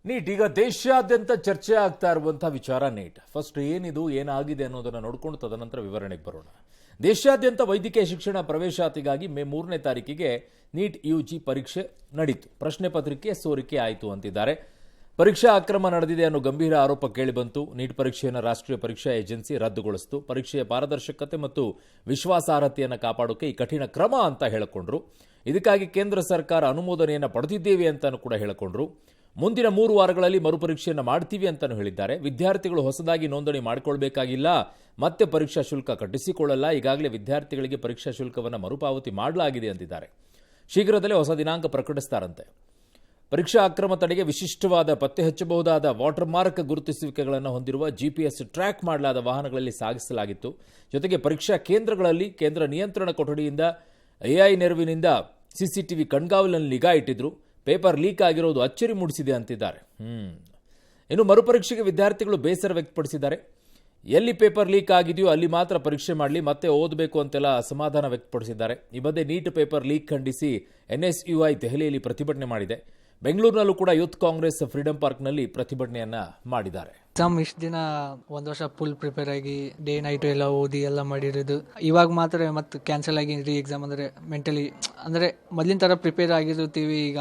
Neat ಈಗ ದೇಶಾದ್ಯಂತ ಚರ್ಚೆ ಆಗ್ತಾ ಇರುವಂತಹ ವಿಚಾರ ನೀಟ್. ಫಸ್ಟ್ ಏನಿದು, ಏನಾಗಿದೆ ಅನ್ನೋದನ್ನ ನೋಡಿಕೊಂಡು ತದನಂತರ ವಿವರಣೆಗೆ ಬರೋಣ. ದೇಶಾದ್ಯಂತ ವೈದ್ಯಕೀಯ ಶಿಕ್ಷಣ ಪ್ರವೇಶಾತಿಗಾಗಿ ಮೇ 3ನೇ ತಾರೀಕಿಗೆ ನೀಟ್ ಯುಜಿ ಪರೀಕ್ಷೆ ನಡೀತು. ಪ್ರಶ್ನೆ ಪತ್ರಿಕೆ ಸೋರಿಕೆ ಆಯಿತು ಅಂತಿದ್ದಾರೆ. ಪರೀಕ್ಷಾ ಅಕ್ರಮ ನಡೆದಿದೆ ಅನ್ನೋ ಗಂಭೀರ ಆರೋಪ ಕೇಳಿಬಂತು. ನೀಟ್ ಪರೀಕ್ಷೆಯನ್ನು ರಾಷ್ಟ್ರೀಯ ಪರೀಕ್ಷಾ ಏಜೆನ್ಸಿ ರದ್ದುಗೊಳಿಸಿತು. ಪರೀಕ್ಷೆಯ ಪಾರದರ್ಶಕತೆ ಮತ್ತು ವಿಶ್ವಾಸಾರ್ಹತೆಯನ್ನು ಕಾಪಾಡೋಕೆ ಈ ಕಠಿಣ ಕ್ರಮ ಅಂತ ಹೇಳಿಕೊಂಡ್ರು. ಇದಕ್ಕಾಗಿ ಕೇಂದ್ರ ಸರ್ಕಾರ ಅನುಮೋದನೆಯನ್ನು ಪಡೆದಿದ್ದೇವೆ ಅಂತಾನೂ ಕೂಡ ಹೇಳಿಕೊಂಡ್ರು. ಮುಂದಿನ 3 ವಾರಗಳಲ್ಲಿ ಮರುಪರೀಕ್ಷೆಯನ್ನು ಮಾಡ್ತೀವಿ ಅಂತಾನೂ ಹೇಳಿದ್ದಾರೆ. ವಿದ್ಯಾರ್ಥಿಗಳು ಹೊಸದಾಗಿ ನೋಂದಣಿ ಮಾಡಿಕೊಳ್ಬೇಕಾಗಿಲ್ಲ, ಮತ್ತೆ ಪರೀಕ್ಷಾ ಶುಲ್ಕ ಕಟ್ಟಿಸಿಕೊಳ್ಳಲ್ಲ. ಈಗಾಗಲೇ ವಿದ್ಯಾರ್ಥಿಗಳಿಗೆ ಪರೀಕ್ಷಾ ಶುಲ್ಕವನ್ನು ಮರುಪಾವತಿ ಮಾಡಲಾಗಿದೆ ಅಂತಿದ್ದಾರೆ. ಶೀಘ್ರದಲ್ಲೇ ಹೊಸ ದಿನಾಂಕ ಪ್ರಕಟಿಸ್ತಾರಂತೆ. ಪರೀಕ್ಷಾ ಅಕ್ರಮ ತಡೆಗೆ ವಿಶಿಷ್ಟವಾದ ಪತ್ತೆ ಹಚ್ಚಬಹುದಾದ ವಾಟರ್ ಮಾರ್ಕ್ ಗುರುತಿಸುವಿಕೆಗಳನ್ನು ಹೊಂದಿರುವ ಜಿಪಿಎಸ್ ಟ್ರ್ಯಾಕ್ ಮಾಡಲಾದ ವಾಹನಗಳಲ್ಲಿ ಸಾಗಿಸಲಾಗಿತ್ತು. ಜೊತೆಗೆ ಪರೀಕ್ಷಾ ಕೇಂದ್ರಗಳಲ್ಲಿ ಕೇಂದ್ರ ನಿಯಂತ್ರಣ ಕೊಠಡಿಯಿಂದ ಎಐ ನೆರವಿನಿಂದ ಸಿಸಿಟಿವಿ ಕಣ್ಗಾವಲಿನಲ್ಲಿ ನಿಗಾ ಇಟ್ಟಿದ್ರು. ಪೇಪರ್ ಲೀಕ್ ಆಗಿರೋದು ಅಚ್ಚರಿ ಮೂಡಿಸಿದೆ ಅಂತಿದ್ದಾರೆ. ಇನ್ನು ಮರುಪರೀಕ್ಷೆಗೆ ವಿದ್ಯಾರ್ಥಿಗಳು ಬೇಸರ ವ್ಯಕ್ತಪಡಿಸಿದ್ದಾರೆ. ಎಲ್ಲಿ ಪೇಪರ್ ಲೀಕ್ ಆಗಿದೆಯೋ ಅಲ್ಲಿ ಮಾತ್ರ ಪರೀಕ್ಷೆ ಮಾಡಲಿ, ಮತ್ತೆ ಓದಬೇಕು ಅಂತೆಲ್ಲ ಅಸಮಾಧಾನ ವ್ಯಕ್ತಪಡಿಸಿದ್ದಾರೆ. ಈ ಮಧ್ಯೆ ನೀಟ್ ಪೇಪರ್ ಲೀಕ್ ಖಂಡಿಸಿ ಎನ್ಎಸ್ಯುಐ ದೆಹಲಿಯಲ್ಲಿ ಪ್ರತಿಭಟನೆ ಮಾಡಿದೆ. ಬೆಂಗಳೂರಿನಲ್ಲೂ ಕೂಡ ಯೂತ್ ಕಾಂಗ್ರೆಸ್ ಫ್ರೀಡಂ ಪಾರ್ಕ್ನಲ್ಲಿ ಪ್ರತಿಭಟನೆಯನ್ನ ಮಾಡಿದ್ದಾರೆ. ಎಕ್ಸಾಮ್ ಇಷ್ಟು ದಿನ ಒಂದು ವರ್ಷ ಫುಲ್ ಪ್ರಿಪೇರ್ ಆಗಿ ಡೇ ನೈಟ್ ಎಲ್ಲ ಓದಿ ಎಲ್ಲ ಮಾಡಿರೋದು, ಇವಾಗ ಮಾತ್ರ ಮತ್ತೆ ಕ್ಯಾನ್ಸಲ್ ಆಗಿ ರೀ ಎಕ್ಸಾಮ್ ಅಂದರೆ ಮೆಂಟಲಿ ಅಂದರೆ ಮೊದಲಿನ ಥರ ಪ್ರಿಪೇರ್ ಆಗಿರ್ತೀವಿ, ಈಗ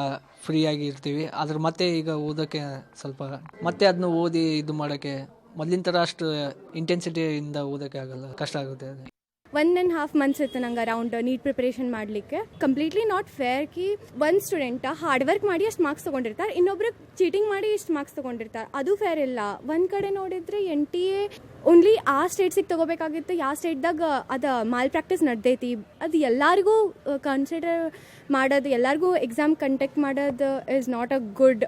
ಫ್ರೀ ಆಗಿ ಇರ್ತೀವಿ. ಆದ್ರೆ ಮತ್ತೆ ಈಗ ಓದೋಕ್ಕೆ ಸ್ವಲ್ಪ ಮತ್ತೆ ಅದನ್ನ ಓದಿ ಇದು ಮಾಡೋಕ್ಕೆ ಮೊದಲಿನ ಥರ ಅಷ್ಟು ಇಂಟೆನ್ಸಿಟಿಯಿಂದ ಓದೋಕ್ಕೆ ಆಗಲ್ಲ, ಕಷ್ಟ ಆಗುತ್ತೆ. 1.5 months ಇತ್ತು ನಂಗೆ ಅರೌಂಡ್ ನೀಟ್ ಪ್ರಿಪರೇಷನ್ ಮಾಡಲಿಕ್ಕೆ. ಕಂಪ್ಲೀಟ್ಲಿ ನಾಟ್ ಫೇರ್ ಕಿ ಒಂದು ಸ್ಟೂಡೆಂಟ್ ಹಾರ್ಡ್ ವರ್ಕ್ ಮಾಡಿ ಅಷ್ಟು ಮಾರ್ಕ್ಸ್ ತೊಗೊಂಡಿರ್ತಾರೆ, ಇನ್ನೊಬ್ರು ಚೀಟಿಂಗ್ ಮಾಡಿ ಇಷ್ಟು ಮಾರ್ಕ್ಸ್ ತೊಗೊಂಡಿರ್ತಾರೆ. ಅದು ಫೇರ್ ಇಲ್ಲ. ಒಂದು ಕಡೆ ನೋಡಿದ್ರೆ NTA ಓನ್ಲಿ ಆ ಸ್ಟೇಟ್ಸಿಗೆ ತೊಗೋಬೇಕಾಗಿತ್ತು, ಯಾವ ಸ್ಟೇಟ್ದಾಗ ಅದು ಮಾಲ್ ಪ್ರಾಕ್ಟೀಸ್ ನಡೆದೈತಿ. ಅದು ಎಲ್ಲರಿಗೂ ಕನ್ಸಿಡರ್ ಮಾಡೋದು, ಎಲ್ಲರಿಗೂ ಎಕ್ಸಾಮ್ ಕಂಡಕ್ಟ್ ಮಾಡೋದು is not a good.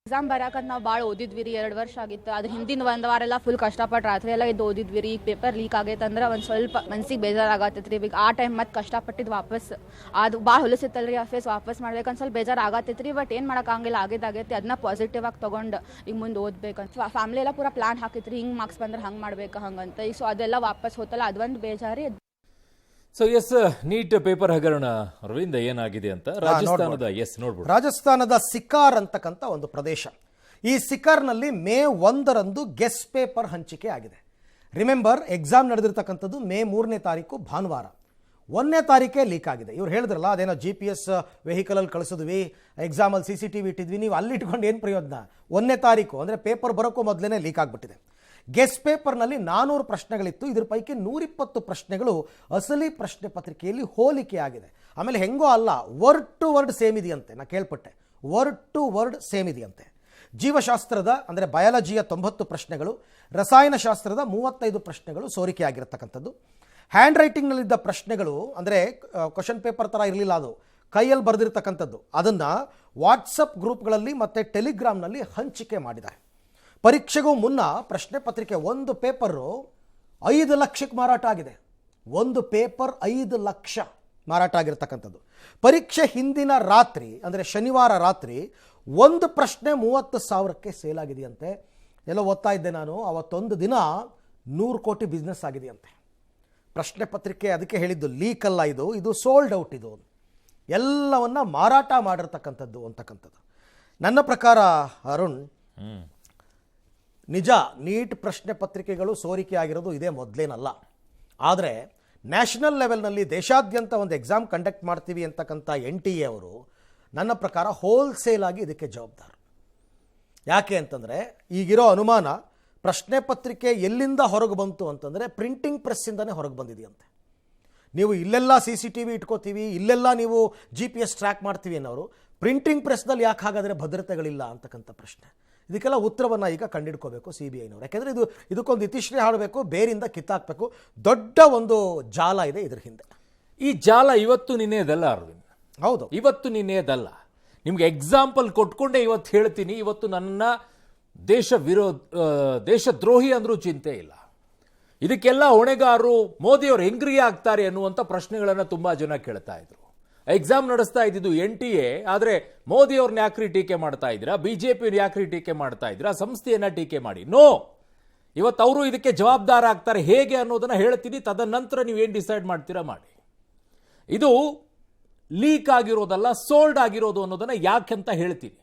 Exam ಬರೋಕಂತ ನಾವು ಭಾಳ ಓದಿದ್ವಿ ರೀ, 2 ವರ್ಷ ಆಗಿತ್ತು. ಅದ್ರ ಹಿಂದಿನ 1 ವಾರ ಎಲ್ಲ ಫುಲ್ ಕಷ್ಟಪಟ್ಟು ರಾತ್ರಿ ಎಲ್ಲ ಇದು ಓದಿದ್ವಿ ರೀ. ಈಗ ಪೇಪರ್ ಲೀಕ್ ಆಗೈತೆ ಅಂದ್ರೆ ಒಂದು ಸ್ವಲ್ಪ ಮನ್ಸಿಗೆ ಬೇಜಾರಾಗತ್ತೈತೆ ರೀ. ಈಗ ಆ ಟೈಮ್ ಮತ್ತೆ ಕಷ್ಟಪಟ್ಟಿದ್ದು ವಾಪಸ್ ಅದು ಭಾಳ ಹೊಲಸಿತ್ತಲ್ಲ ರೀ, ಫೇಸ್ ವಾಪಸ್ ಮಾಡ್ಬೇಕಂತ ಸ್ವಲ್ಪ ಬೇಜಾರು ಆಗತ್ತೈತೆ ರೀ. ಬಟ್ ಏನು ಮಾಡೋಕ್ಕಾಗಿಲ್ಲ, ಆಗೈತೆ ಅದನ್ನ ಪಾಸಿಟಿವ್ ಆಗಿ ತೊಗೊಂಡು ಈಗ ಮುಂದೆ ಓದ್ಬೇಕಂತ ಫ್ಯಾಮಿಲಿ ಎಲ್ಲ ಪೂರ ಪ್ಲಾನ್ ಹಾಕಿತ್ರಿ, ಹಿಂಗೆ ಮಾರ್ಕ್ಸ್ ಬಂದ್ರೆ ಹಂಗೆ ಮಾಡ್ಬೇಕು ಹಂಗಂತ. ಈಗ ಸೊ ಅದೆಲ್ಲ ವಾಪಸ್ ಹೋತಲ್ಲ, ಅದೊಂದು ಬೇಜಾರಿ. ಸೊ ಎಸ್, ನೀಟ್ ಪೇಪರ್ ಹಗರಣ ಅರವಿಂದ ಏನಾಗಿದೆ ಅಂತ ರಾಜಸ್ಥಾನದ ರಾಜಸ್ಥಾನದ ಸಿಕಾರ್ ಅಂತಕ್ಕಂಥ ಒಂದು ಪ್ರದೇಶ. ಈ ಸಿಕಾರ್ನಲ್ಲಿ ಮೇ 1ರಂದು ಗೆಸ್ ಪೇಪರ್ ಹಂಚಿಕೆ ಆಗಿದೆ. ರಿಮೆಂಬರ್, ಎಕ್ಸಾಮ್ ನಡೆದಿರ್ತಕ್ಕಂಥದ್ದು ಮೇ 3ನೇ ತಾರೀಕು ಭಾನುವಾರ. 1ನೇ ತಾರೀಕೆ ಲೀಕ್ ಆಗಿದೆ. ಇವ್ರು ಹೇಳಿದ್ರಲ್ಲ, ಅದೇನೋ GPS ವೆಹಿಕಲಲ್ಲಿ ಕಳಿಸಿದ್ವಿ, ಎಕ್ಸಾಮಲ್ಲಿ CCTV ಇಟ್ಟಿದ್ವಿ, ನೀವು ಅಲ್ಲಿ ಇಟ್ಕೊಂಡು ಏನು ಪ್ರಯೋಜನ? 1ನೇ ತಾರೀಕು ಅಂದರೆ ಪೇಪರ್ ಬರೋಕ್ಕೂ ಮೊದಲೇ ಲೀಕ್ ಆಗಿಬಿಟ್ಟಿದೆ. ಗೆಸ್ ಪೇಪರ್ನಲ್ಲಿ 400 ಪ್ರಶ್ನೆಗಳಿತ್ತು. ಇದ್ರ ಪೈಕಿ 120 ಪ್ರಶ್ನೆಗಳು ಅಸಲಿ ಪ್ರಶ್ನೆ ಪತ್ರಿಕೆಯಲ್ಲಿ ಹೋಲಿಕೆ ಆಗಿದೆ. ಆಮೇಲೆ ಹೆಂಗೋ ಅಲ್ಲ, ವರ್ಡ್ ಟು ವರ್ಡ್ ಸೇಮ್ ಇದೆಯಂತೆ. ನಾನು ಕೇಳ್ಪಟ್ಟೆ, ವರ್ಡ್ ಟು ವರ್ಡ್ ಸೇಮ್ ಇದೆಯಂತೆ. ಜೀವಶಾಸ್ತ್ರದ ಅಂದರೆ ಬಯಾಲಜಿಯ 90 ಪ್ರಶ್ನೆಗಳು, ರಸಾಯನಶಾಸ್ತ್ರದ 35 ಪ್ರಶ್ನೆಗಳು ಸೋರಿಕೆ ಆಗಿರತಕ್ಕಂಥದ್ದು. ಹ್ಯಾಂಡ್ ರೈಟಿಂಗ್ನಲ್ಲಿದ್ದ ಪ್ರಶ್ನೆಗಳು ಅಂದರೆ ಕ್ವಶನ್ ಪೇಪರ್ ಥರ ಇರಲಿಲ್ಲ, ಅದು ಕೈಯಲ್ಲಿ ಬರೆದಿರ್ತಕ್ಕಂಥದ್ದು. ಅದನ್ನು ವಾಟ್ಸಪ್ ಗ್ರೂಪ್ಗಳಲ್ಲಿ ಮತ್ತು ಟೆಲಿಗ್ರಾಮ್ನಲ್ಲಿ ಹಂಚಿಕೆ ಮಾಡಿದ್ದಾರೆ. ಪರೀಕ್ಷೆಗೂ ಮುನ್ನ ಪ್ರಶ್ನೆ ಪತ್ರಿಕೆ ಒಂದು ಪೇಪರು 5 ಲಕ್ಷಕ್ಕೆ ಮಾರಾಟ ಆಗಿದೆ. ಒಂದು ಪೇಪರ್ 5 ಲಕ್ಷ ಮಾರಾಟ ಆಗಿರ್ತಕ್ಕಂಥದ್ದು. ಪರೀಕ್ಷೆ ಹಿಂದಿನ ರಾತ್ರಿ ಅಂದರೆ ಶನಿವಾರ ರಾತ್ರಿ ಒಂದು ಪ್ರಶ್ನೆ 30,000ಕ್ಕೆ ಸೇಲ್ ಆಗಿದೆಯಂತೆ. ಎಲ್ಲ ಓದ್ತಾ ಇದ್ದೆ ನಾನು, ಅವತ್ತೊಂದು ದಿನ 100 ಕೋಟಿ ಬಿಸ್ನೆಸ್ ಆಗಿದೆಯಂತೆ. ಪ್ರಶ್ನೆ ಪತ್ರಿಕೆ ಅದಕ್ಕೆ ಹೇಳಿದ್ದು ಲೀಕಲ್ಲ, ಇದು ಸೋಲ್ಡ್ ಔಟ್, ಇದು ಎಲ್ಲವನ್ನ ಮಾರಾಟ ಮಾಡಿರ್ತಕ್ಕಂಥದ್ದು ಅಂತಕ್ಕಂಥದ್ದು. ನನ್ನ ಪ್ರಕಾರ ಅರುಣ್, ನಿಜ ನೀಟ್ ಪ್ರಶ್ನೆ ಪತ್ರಿಕೆಗಳು ಸೋರಿಕೆ ಆಗಿರೋದು ಇದೇ ಮೊದಲೇನಲ್ಲ. ಆದರೆ ನ್ಯಾಷನಲ್ ಲೆವೆಲ್ನಲ್ಲಿ ದೇಶಾದ್ಯಂತ ಒಂದು ಎಕ್ಸಾಮ್ ಕಂಡಕ್ಟ್ ಮಾಡ್ತೀವಿ ಅಂತಕ್ಕಂಥ NTA ಅವರು ನನ್ನ ಪ್ರಕಾರ ಹೋಲ್ಸೇಲ್ ಆಗಿ ಇದಕ್ಕೆ ಜವಾಬ್ದಾರ. ಯಾಕೆ ಅಂತಂದರೆ, ಈಗಿರೋ ಅನುಮಾನ ಪ್ರಶ್ನೆ ಪತ್ರಿಕೆ ಎಲ್ಲಿಂದ ಹೊರಗೆ ಬಂತು ಅಂತಂದರೆ ಪ್ರಿಂಟಿಂಗ್ ಪ್ರೆಸ್ಸಿಂದನೇ ಹೊರಗೆ ಬಂದಿದೆಯಂತೆ. ನೀವು ಇಲ್ಲೆಲ್ಲ CCTV ಇಟ್ಕೋತೀವಿ, ಇಲ್ಲೆಲ್ಲ ನೀವು GPS ಟ್ರ್ಯಾಕ್ ಮಾಡ್ತೀವಿ ಅನ್ನೋರು ಪ್ರಿಂಟಿಂಗ್ ಪ್ರೆಸ್ನಲ್ಲಿ ಯಾಕೆ ಹಾಗಾದರೆ ಭದ್ರತೆಗಳಿಲ್ಲ ಅಂತಕ್ಕಂಥ ಪ್ರಶ್ನೆ. ಇದಕ್ಕೆಲ್ಲ ಉತ್ತರವನ್ನು ಈಗ ಕಂಡುಹಿಡ್ಕೋಬೇಕು CBIನವರು. ಯಾಕೆಂದರೆ ಇದಕ್ಕೊಂದು ಇತಿಶ್ರೀ ಹಾಡಬೇಕು, ಬೇರಿಂದ ಕಿತ್ತಾಕಬೇಕು. ದೊಡ್ಡ ಒಂದು ಜಾಲ ಇದೆ ಇದ್ರ ಹಿಂದೆ. ಈ ಜಾಲ ಇವತ್ತು ನಿನ್ನೆದಲ್ಲ ಅರವಿಂದ್. ಹೌದು, ಇವತ್ತು ನಿನ್ನೆದಲ್ಲ. ನಿಮ್ಗೆ ಎಕ್ಸಾಂಪಲ್ ಕೊಟ್ಕೊಂಡೆ ಇವತ್ತು ಹೇಳ್ತೀನಿ. ಇವತ್ತು ನನ್ನ ದೇಶದ್ರೋಹಿ ಅಂದ್ರೂ ಚಿಂತೆ ಇಲ್ಲ. ಇದಕ್ಕೆಲ್ಲ ಹೊಣೆಗಾರರು ಮೋದಿಯವರು ಹೆಂಗ್ರಿ ಆಗ್ತಾರೆ ಅನ್ನುವಂಥ ಪ್ರಶ್ನೆಗಳನ್ನು ತುಂಬಾ ಜನ ಕೇಳ್ತಾ ಇದ್ರು. ಎಕ್ಸಾಮ್ ನಡೆಸ್ತಾ ಇದ್ದಿದ್ದು NTA, ಆದರೆ ಮೋದಿಯವ್ರನ್ನ ಯಾಕ್ರಿ ಟೀಕೆ ಮಾಡ್ತಾ ಇದ್ದೀರಾ, BJP ಯಾಕ್ರಿ ಟೀಕೆ ಮಾಡ್ತಾ ಇದ್ದೀರಾ, ಸಂಸ್ಥೆಯನ್ನ ಟೀಕೆ ಮಾಡಿ? ನೋ, ಇವತ್ತು ಅವರು ಇದಕ್ಕೆ ಜವಾಬ್ದಾರ ಆಗ್ತಾರೆ. ಹೇಗೆ ಅನ್ನೋದನ್ನ ಹೇಳ್ತೀನಿ, ತದನಂತರ ನೀವು ಏನು ಡಿಸೈಡ್ ಮಾಡ್ತೀರಾ ಮಾಡಿ. ಇದು ಲೀಕ್ ಆಗಿರೋದಲ್ಲ, ಸೋಲ್ಡ್ ಆಗಿರೋದು ಅನ್ನೋದನ್ನ ಯಾಕೆಂತ ಹೇಳ್ತೀನಿ.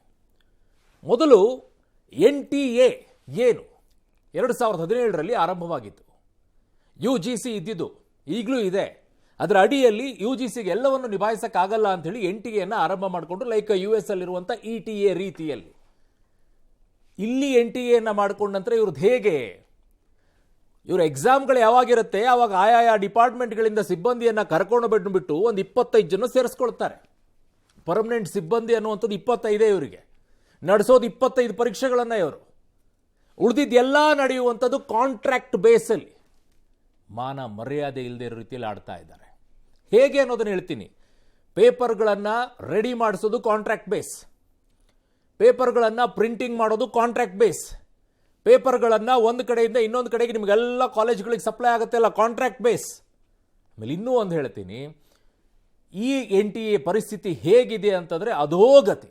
ಮೊದಲು NTA ಏನು 2017ರಲ್ಲಿ ಆರಂಭವಾಗಿತ್ತು. UGC ಇದ್ದಿದ್ದು ಈಗಲೂ ಇದೆ. ಅದರ ಅಡಿಯಲ್ಲಿ UGCಗೆ ಎಲ್ಲವನ್ನು ನಿಭಾಯಿಸಕ್ಕಾಗಲ್ಲ ಅಂಥೇಳಿ NTA ಆರಂಭ ಮಾಡಿಕೊಂಡು ಲೈಕ್ US ಅಲ್ಲಿರುವಂಥ ETA ರೀತಿಯಲ್ಲಿ ಇಲ್ಲಿ NTA ಮಾಡಿಕೊಂಡ ನಂತರ ಇವ್ರದ್ದು ಹೇಗೆ, ಇವ್ರ ಎಕ್ಸಾಮ್ಗಳು ಯಾವಾಗಿರುತ್ತೆ ಆವಾಗ ಆಯಾಯ ಡಿಪಾರ್ಟ್ಮೆಂಟ್ಗಳಿಂದ ಸಿಬ್ಬಂದಿಯನ್ನು ಕರ್ಕೊಂಡು ಬಿಟ್ಟು ಒಂದು 25 ಜನ ಸೇರಿಸ್ಕೊಳ್ತಾರೆ. ಪರ್ಮನೆಂಟ್ ಸಿಬ್ಬಂದಿ ಅನ್ನುವಂಥದ್ದು 25 ಇವರಿಗೆ, ನಡೆಸೋದು 25 ಪರೀಕ್ಷೆಗಳನ್ನು ಇವರು. ಉಳಿದಿದ್ದೆಲ್ಲ ನಡೆಯುವಂಥದ್ದು ಕಾಂಟ್ರಾಕ್ಟ್ ಬೇಸಲ್ಲಿ, ಮಾನ ಮರ್ಯಾದೆ ಇಲ್ಲದೆ ಇರೋ ರೀತಿಯಲ್ಲಿ ಆಡ್ತಾ ಇದ್ದಾರೆ. ಹೇಗೆ ಅನ್ನೋದನ್ನು ಹೇಳ್ತೀನಿ. ಪೇಪರ್ಗಳನ್ನು ರೆಡಿ ಮಾಡಿಸೋದು ಕಾಂಟ್ರಾಕ್ಟ್ ಬೇಸ್, ಪೇಪರ್ಗಳನ್ನು ಪ್ರಿಂಟಿಂಗ್ ಮಾಡೋದು ಕಾಂಟ್ರಾಕ್ಟ್ ಬೇಸ್, ಪೇಪರ್ಗಳನ್ನು ಒಂದು ಕಡೆಯಿಂದ ಇನ್ನೊಂದು ಕಡೆಗೆ ನಿಮಗೆಲ್ಲ ಕಾಲೇಜ್ಗಳಿಗೆ ಸಪ್ಲೈ ಆಗುತ್ತೆ ಅಲ್ಲ ಕಾಂಟ್ರಾಕ್ಟ್ ಬೇಸ್. ಆಮೇಲೆ ಇನ್ನೂ ಒಂದು ಹೇಳ್ತೀನಿ, ಈ NTA ಪರಿಸ್ಥಿತಿ ಹೇಗಿದೆ ಅಂತಂದರೆ ಅಧೋಗತಿ.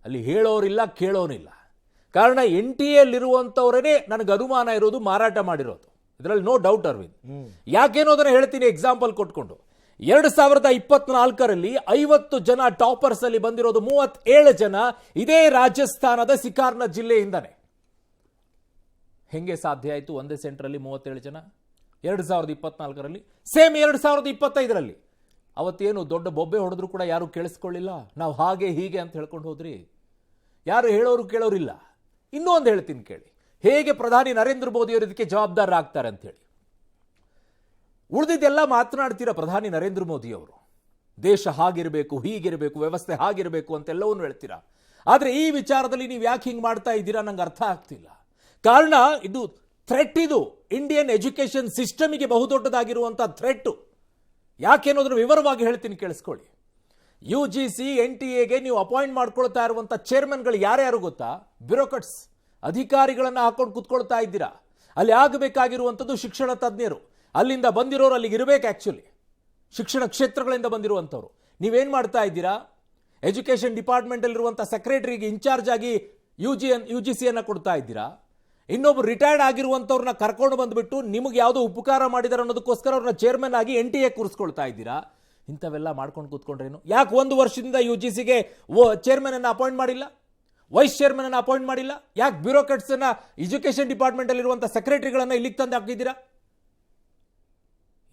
ಅಲ್ಲಿ ಹೇಳೋರಿಲ್ಲ ಕೇಳೋನಿಲ್ಲ. ಕಾರಣ NTAಲ್ಲಿರುವಂಥವರೇ ನನಗೆ ಅನುಮಾನ ಇರೋದು ಮಾರಾಟ ಮಾಡಿರೋದು, ಇದರಲ್ಲಿ ನೋ ಡೌಟ್ ಅರವಿಂದ್. ಯಾಕೇನೋದನ್ನು ಹೇಳ್ತೀನಿ ಎಕ್ಸಾಂಪಲ್ ಕೊಟ್ಕೊಂಡು. 2024ರಲ್ಲಿ 50 ಜನ ಟಾಪರ್ಸ್ ಅಲ್ಲಿ ಬಂದಿರೋದು 37 ಜನ ಇದೇ ರಾಜಸ್ಥಾನದ ಸಿಕಾರ್ನ ಜಿಲ್ಲೆಯಿಂದಾನೆ. ಹೆಂಗೆ ಸಾಧ್ಯ ಆಯಿತು ಒಂದೇ ಸೆಂಟ್ರಲ್ಲಿ 37 ಜನ 2024ರಲ್ಲಿ? ಸೇಮ್ 2025ರಲ್ಲಿ ಅವತ್ತೇನು ದೊಡ್ಡ ಬೊಬ್ಬೆ ಹೊಡೆದ್ರು ಕೂಡ ಯಾರು ಕೇಳಿಸ್ಕೊಳ್ಳಿಲ್ಲ. ನಾವು ಹಾಗೆ ಹೀಗೆ ಅಂತ ಹೇಳ್ಕೊಂಡು ಹೋದ್ರಿ, ಯಾರು ಹೇಳೋರು ಕೇಳೋರಿಲ್ಲ. ಇನ್ನೂ ಒಂದು ಹೇಳ್ತೀನಿ ಕೇಳಿ, ಹೇಗೆ ಪ್ರಧಾನಿ ನರೇಂದ್ರ ಮೋದಿ ಅವರು ಇದಕ್ಕೆ ಜವಾಬ್ದಾರರಾಗ್ತಾರೆ ಅಂತೇಳಿ. ಉಳಿದಿದ್ದೆಲ್ಲ ಮಾತನಾಡ್ತೀರಾ ಪ್ರಧಾನಿ ನರೇಂದ್ರ ಮೋದಿ ಅವರು, ದೇಶ ಹಾಗಿರಬೇಕು ಹೀಗಿರಬೇಕು ವ್ಯವಸ್ಥೆ ಹಾಗಿರಬೇಕು ಅಂತೆಲ್ಲವನ್ನು ಹೇಳ್ತೀರಾ. ಆದರೆ ಈ ವಿಚಾರದಲ್ಲಿ ನೀವು ಯಾಕೆ ಹಿಂಗೆ ಮಾಡ್ತಾ ಇದ್ದೀರಾ ನಂಗೆ ಅರ್ಥ ಆಗ್ತಿಲ್ಲ. ಕಾರಣ ಇದು ಥ್ರೆಟ್, ಇದು ಇಂಡಿಯನ್ ಎಜುಕೇಷನ್ ಸಿಸ್ಟಮಿಗೆ ಬಹುದೊಡ್ಡದಾಗಿರುವಂಥ ಥ್ರೆಟ್. ಯಾಕೆನ್ನೋದ್ರ ವಿವರವಾಗಿ ಹೇಳ್ತೀನಿ ಕೇಳಿಸ್ಕೊಳ್ಳಿ. UGC NTAಗೆ ನೀವು ಅಪಾಯಿಂಟ್ ಮಾಡ್ಕೊಳ್ತಾ ಇರುವಂಥ ಚೇರ್ಮನ್ಗಳು ಯಾರ್ಯಾರು ಗೊತ್ತಾ? ಬ್ಯೂರೋಕ್ರಾಟ್ಸ್, ಅಧಿಕಾರಿಗಳನ್ನು ಹಾಕೊಂಡು ಕೂತ್ಕೊಳ್ತಾ ಇದ್ದೀರಾ. ಅಲ್ಲಿ ಆಗಬೇಕಾಗಿರುವಂಥದ್ದು ಶಿಕ್ಷಣ ತಜ್ಞರು, ಅಲ್ಲಿಂದ ಬಂದಿರೋರು ಅಲ್ಲಿಗೆ ಇರಬೇಕು. ಆ್ಯಕ್ಚುಲಿ ಶಿಕ್ಷಣ ಕ್ಷೇತ್ರಗಳಿಂದ ಬಂದಿರುವಂಥವ್ರು. ನೀವೇನು ಮಾಡ್ತಾ ಇದ್ದೀರಾ? ಎಜುಕೇಷನ್ ಡಿಪಾರ್ಟ್ಮೆಂಟಲ್ಲಿರುವಂಥ ಸೆಕ್ರೆಟರಿಗೆ ಇನ್ಚಾರ್ಜ್ ಆಗಿ UGCಯನ್ನು ಕೊಡ್ತಾ ಇದ್ದೀರಾ. ಇನ್ನೊಬ್ರು ರಿಟೈರ್ಡ್ ಆಗಿರುವಂಥವ್ರನ್ನ ಕರ್ಕೊಂಡು ಬಂದುಬಿಟ್ಟು ನಿಮಗೆ ಯಾವುದೋ ಉಪಕಾರ ಮಾಡಿದಾರೆ ಅನ್ನೋದಕ್ಕೋಸ್ಕರ ಅವ್ರನ್ನ ಚೇರ್ಮನ್ ಆಗಿ NTA ಕೂರಿಸ್ಕೊಳ್ತಾ ಇದ್ದೀರಾ. ಇಂಥವೆಲ್ಲ ಮಾಡ್ಕೊಂಡು ಕೂತ್ಕೊಂಡ್ರೇನು? ಯಾಕೆ 1 ವರ್ಷದಿಂದ UGCಗೆ ಚೇರ್ಮನ್ ಅನ್ನು ಅಪಾಯಿಂಟ್ ಮಾಡಿಲ್ಲ, ವೈಸ್ ಚೇರ್ಮನ್ ಅನ್ನು ಅಪಾಯಿಂಟ್ ಮಾಡಿಲ್ಲ? ಯಾಕೆ ಬ್ಯೂರೋಕ್ರಾಟ್ಸ್ ಅನ್ನ ಎಜುಕೇಷನ್ ಡಿಪಾರ್ಟ್ಮೆಂಟ್ ಅಲ್ಲಿರುವಂಥ ಸೆಕ್ರೆಟರಿಗಳನ್ನ ಇಲ್ಲಿಗೆ ತಂದು ಹಾಕಿದ್ದೀರಾ?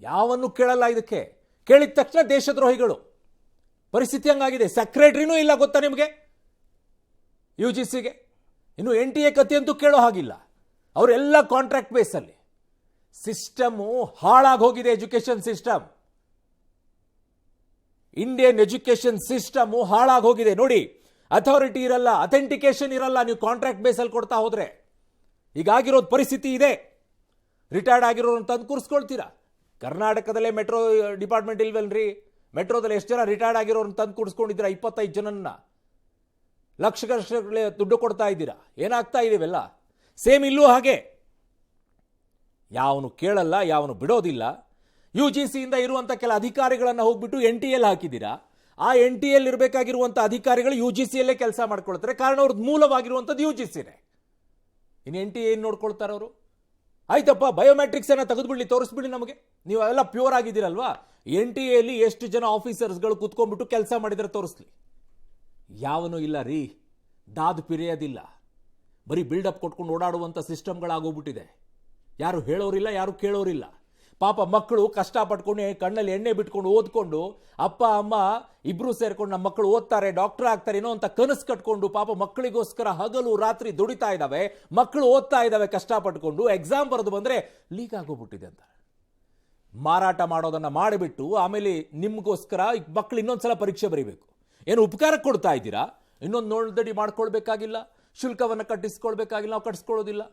ಯಾವನ್ನು ಕೇಳಲ್ಲ. ಇದಕ್ಕೆ ಕೇಳಿದ ತಕ್ಷಣ ದೇಶದ್ರೋಹಿಗಳು. ಪರಿಸ್ಥಿತಿ ಹಂಗಾಗಿದೆ. ಸೆಕ್ರೆಟರಿನೂ ಇಲ್ಲ ಗೊತ್ತಾ ನಿಮಗೆ UGCಗೆ. ಇನ್ನು NTA ಕಥೆ ಅಂತೂ ಕೇಳೋ ಹಾಗಿಲ್ಲ. ಅವರೆಲ್ಲ ಕಾಂಟ್ರಾಕ್ಟ್ ಬೇಸಲ್ಲಿ. ಸಿಸ್ಟಮು ಹಾಳಾಗಿ ಹೋಗಿದೆ. Education system, Indian education system ಹಾಳಾಗಿ ಹೋಗಿದೆ. ನೋಡಿ, ಅಥಾರಿಟಿ ಇರಲ್ಲ, ಅಥೆಂಟಿಕೇಶನ್ ಇರಲ್ಲ ನೀವು ಕಾಂಟ್ರಾಕ್ಟ್ ಬೇಸಲ್ಲಿ ಕೊಡ್ತಾ ಹೋದ್ರೆ. ಹೀಗಾಗಿರೋದು ಪರಿಸ್ಥಿತಿ ಇದೆ. ರಿಟೈರ್ಡ್ ಆಗಿರೋರು ತಂದು ಕೂರಿಸ್ಕೊಳ್ತೀರಾ. ಕರ್ನಾಟಕದಲ್ಲೇ ಮೆಟ್ರೋ ಡಿಪಾರ್ಟ್ಮೆಂಟ್ ಇಲ್ವಲ್ರಿ? ಮೆಟ್ರೋದಲ್ಲಿ ಎಷ್ಟು ಜನ ರಿಟೈರ್ಡ್ ಆಗಿರೋರನ್ನ ತಂದು ಕೂಡಿಸ್ಕೊಂಡಿದ್ದೀರಾ? 25 ಜನನ್ನ ಲಕ್ಷಗಟ್ಟಲೆ ದುಡ್ಡು ಕೊಡ್ತಾ ಇದ್ದೀರಾ. ಏನಾಗ್ತಾ ಇದೆವೆಲ್ಲ ಸೇಮ್ ಇಲ್ಲೂ ಹಾಗೆ. ಯಾವನು ಕೇಳಲ್ಲ, ಯಾವನು ಬಿಡೋದಿಲ್ಲ. UGCಯಿಂದ ಇರುವಂಥ ಕೆಲ ಅಧಿಕಾರಿಗಳನ್ನು ಹೋಗ್ಬಿಟ್ಟು NTAಲ್ಲಿ ಹಾಕಿದ್ದೀರಾ. ಆ NTAಲ್ಲಿ ಇರಬೇಕಾಗಿರುವಂಥ ಅಧಿಕಾರಿಗಳು UGCಯಲ್ಲೇ ಕೆಲಸ ಮಾಡ್ಕೊಳ್ತಾರೆ. ಕಾರಣ ಅವ್ರದ್ದು ಮೂಲವಾಗಿರುವಂಥದ್ದು UGCನೇ. ಇನ್ನು NTA ಏನು ನೋಡ್ಕೊಳ್ತಾರೆ ಅವರು? ಆಯ್ತಪ್ಪ, ಬಯೋಮೆಟ್ರಿಕ್ಸ್ ಅನ್ನ ತೆಗೆದುಬಿಡ್ಲಿ, ತೋರಿಸ್ಬಿಡಿ ನಮಗೆ, ನೀವು ಎಲ್ಲ ಪ್ಯೂರ್ ಆಗಿದ್ದೀರಲ್ವಾ. NTAಲ್ಲಿ ಎಷ್ಟು ಜನ ಆಫೀಸರ್ಸ್ಗಳು ಕುತ್ಕೊಂಡ್ಬಿಟ್ಟು ಕೆಲಸ ಮಾಡಿದ್ರೆ ತೋರಿಸ್ಲಿ. ಯಾವನೂ ಇಲ್ಲ ರೀ, ದಾದು ಪಿರಿಯೋದಿಲ್ಲ. ಬರೀ ಬಿಲ್ಡಪ್ ಕೊಟ್ಕೊಂಡು ಓಡಾಡುವಂಥ ಸಿಸ್ಟಮ್ಗಳಾಗೋಗ್ಬಿಟ್ಟಿದೆ. ಯಾರು ಹೇಳೋರಿಲ್ಲ, ಯಾರು ಕೇಳೋರಿಲ್ಲ. ಪಾಪ ಮಕ್ಕಳು ಕಷ್ಟಪಟ್ಕೊಂಡು ಕಣ್ಣಲ್ಲಿ ಎಣ್ಣೆ ಬಿಟ್ಕೊಂಡು ಓದ್ಕೊಂಡು, ಅಪ್ಪ ಅಮ್ಮ ಇಬ್ರು ಸೇರ್ಕೊಂಡು ನಮ್ಮ ಮಕ್ಕಳು ಓದ್ತಾರೆ, ಡಾಕ್ಟರ್ ಆಗ್ತಾರೆ ಏನೋ ಅಂತ ಕನಸು ಕಟ್ಕೊಂಡು ಪಾಪ ಮಕ್ಕಳಿಗೋಸ್ಕರ ಹಗಲು ರಾತ್ರಿ ದುಡಿತಾ ಇದ್ದಾವೆ. ಮಕ್ಕಳು ಓದ್ತಾ ಇದ್ದಾವೆ ಕಷ್ಟಪಟ್ಕೊಂಡು. ಎಕ್ಸಾಮ್ ಬರೆದು ಬಂದರೆ ಲೀಕ್ ಆಗೋಗ್ಬಿಟ್ಟಿದೆ ಅಂತ ಮಾರಾಟ ಮಾಡೋದನ್ನು ಮಾಡಿಬಿಟ್ಟು ಆಮೇಲೆ ನಿಮಗೋಸ್ಕರ ಮಕ್ಕಳು ಇನ್ನೊಂದ್ಸಲ ಪರೀಕ್ಷೆ ಬರೀಬೇಕು. ಏನು ಉಪಕಾರಕ್ಕೆ ಕೊಡ್ತಾ ಇದ್ದೀರಾ? ಇನ್ನೊಂದು ನೋಡ್ದಡಿ ಮಾಡ್ಕೊಳ್ಬೇಕಾಗಿಲ್ಲ, ಶುಲ್ಕವನ್ನು ಕಟ್ಟಿಸ್ಕೊಳ್ಬೇಕಾಗಿಲ್ಲ, ನಾವು ಕಟ್ಟಿಸ್ಕೊಳ್ಳೋದಿಲ್ಲ.